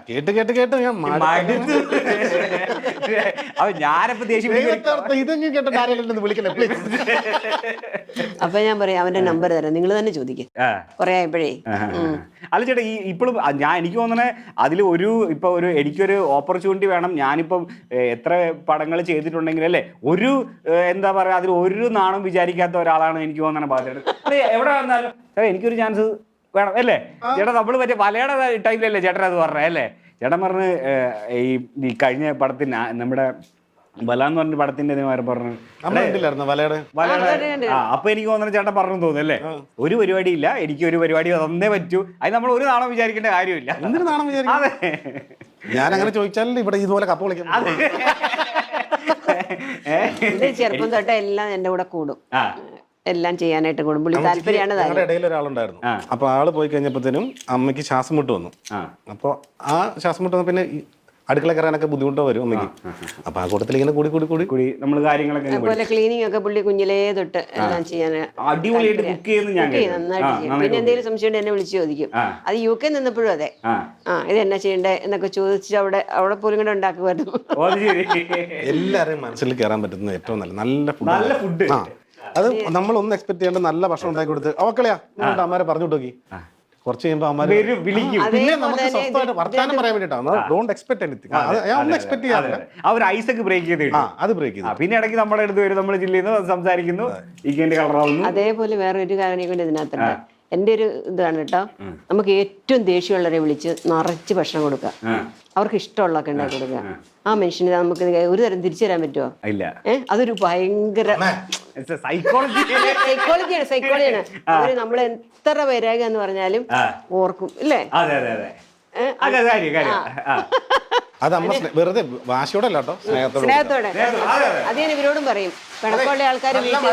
കേട്ട് കേട്ട് കേട്ട് ഞാനിപ്പോ ദേഷ്യം. അപ്പൊ ഞാൻ പറയാം, അവന്റെ നമ്പർ തരാം, നിങ്ങൾ തന്നെ ചോദിക്കും. കൊറേ ആയപ്പോഴേ. അല്ല ചേട്ടാ, ഇപ്പോഴും എനിക്ക് തോന്നണേ അതിൽ എനിക്കൊരു ഓപ്പർച്യൂണിറ്റി വേണം. ഞാനിപ്പം എത്ര പടങ്ങൾ ചെയ്തിട്ടുണ്ടെങ്കിൽ അല്ലേ, എന്താ പറയാ, അതിൽ ഒരു നാണം വിചാരിക്കാത്ത ഒരാളാണ് എനിക്ക് തോന്നണ ബാധ്യത. എവിടെ വന്നാലും എനിക്കൊരു ചാൻസ് വേണം അല്ലേ ചേട്ടാ? നമ്മൾ മറ്റേ മലയാള ടൈമിലല്ലേ ചേട്ടൻ അത് പറഞ്ഞേ അല്ലേ? ചേട്ടൻ പറഞ്ഞ് ഈ കഴിഞ്ഞ പടത്തിന് നമ്മുടെ ബല എന്ന് പറഞ്ഞ പടത്തിന്റെ പറഞ്ഞു അമ്മ കണ്ടില്ലായിരുന്നു വലയുടെ? അപ്പൊ എനിക്ക് തോന്നുന്നു ചേട്ടൻ പറഞ്ഞു തോന്നുന്നു അല്ലേ, ഒരു പരിപാടിയില്ല, എനിക്ക് ഒരു പരിപാടി തന്നേ പറ്റൂ, അത് നമ്മൾ ഒരു നാണം വിചാരിക്കേണ്ട കാര്യമില്ല. എന്തിനു നാണം വിചാരിക്കും? അതെ, ഞാൻ അങ്ങനെ ചോദിച്ചാൽ ഇവിടെ ഇതുപോലെ കപ്പ് വിളിക്കാം. ഇത് ചെറുപ്പം തൊട്ടേ എല്ലാം എന്റെ കൂടെ കൂടും, എല്ലാം ചെയ്യാനായിട്ട് കൂടും. പുള്ളി താല്പര്യമാണ്. ഞങ്ങളുടെ ഇടയിൽ ഒരാളുണ്ടായിരുന്നു. അപ്പൊ ആള് പോയി കഴിഞ്ഞപ്പോഴത്തേനും അമ്മയ്ക്ക് ശ്വാസം മുട്ട് വന്നു. അപ്പൊ ആ ശ്വാസം മുട്ട് വന്ന പിന്നെ അടുക്കള കയറാനൊക്കെ ബുദ്ധിമുട്ടോ വരും അമ്മയ്ക്ക്. അപ്പൊ ആ കൂട്ടത്തിൽ ഇങ്ങനെ കൂടി കൂടി കൂടി കൂടി നമ്മൾ കാര്യങ്ങളൊക്കെ അതുപോലെ ക്ലീനിങ് ഒക്കെ പുള്ളി കുഞ്ഞിലേ തൊട്ട് എല്ലാം ചെയ്യാൻ അടിപൊളിയായിട്ട് കുക്ക് ചെയ്യുന്നു ഞാൻ. നന്നായിട്ട് ചെയ്യും. പിന്നെ എന്തെങ്കിലും സംശയം എന്നെ വിളിച്ച് ചോദിക്കും. അത് UK നിന്നപ്പോഴും അതെ, ഇത് എന്നാ ചെയ്യണ്ടേ എന്നൊക്കെ ചോദിച്ച് അവിടെ പോലും കൂടെ ഉണ്ടാക്കുമായിരുന്നു. എല്ലാവരെയും മനസ്സിൽ കയറാൻ പറ്റുന്ന ഏറ്റവും നല്ല ഫുഡ്. അത് നമ്മളൊന്നും എക്സ്പെക്ട് ചെയ്യേണ്ട നല്ല ഭക്ഷണം ഉണ്ടാക്കി കൊടുത്ത് ഓക്കെയാ അമ്മമാരെ പറഞ്ഞു നോക്കി. കുറച്ച് കഴിയുമ്പോൾ അമ്മമാര് വിളിക്കും. പിന്നെ നമുക്ക് സ്വസ്ഥമായിട്ട് വർത്താനം പറയാൻ വേണ്ടിയിട്ടാണ്. Don't expect anything. ഞാൻ ഒന്നും എക്സ്പെക്ട് ചെയ്യാറില്ല. അവർ ഐസൊക്കെ ബ്രേക്ക് ചെയ്ത് അത് ബ്രേക്ക് ചെയ്തു. പിന്നെ ഇടയ്ക്ക് നമ്മുടെ അടുത്ത് വരും, നമ്മൾ ജില്ലയിൽ നിന്ന് സംസാരിക്കുന്നു, ഈക്കെന്റെ കളറാവുന്നു. അതേപോലെ വേറെ ഒരു കാര്യം കൊണ്ട് ഇതിനകത്തുണ്ട്. എൻ്റെ ഒരു ഇതാണ് കേട്ടോ, നമുക്ക് ഏറ്റവും ദേഷ്യമുള്ളവരെ വിളിച്ച് നിറച്ച് ഭക്ഷണം കൊടുക്കുക, അവർക്ക് ഇഷ്ടമുള്ളതൊക്കെ ഉണ്ടാക്കി കൊടുക്കുക. ആ മനുഷ്യന് നമുക്ക് ഒരു തരം തിരിച്ചു തരാൻ പറ്റുമോ? ഇല്ല. അതൊരു ഭയങ്കര സൈക്കോളജിയാണ്. അവര് നമ്മൾ എത്ര വൈരാഗ്യം എന്ന് പറഞ്ഞാലും ഓർക്കും ഇല്ലേ? അത് അമ്മ വെറുതെ വാശിയോടെ അല്ല കേട്ടോ, സ്നേഹത്തോടെ. അത് ഞാൻ ഇവരോടും പറയും, പിണക്കമുള്ള ആൾക്കാർ വീട്ടിൽ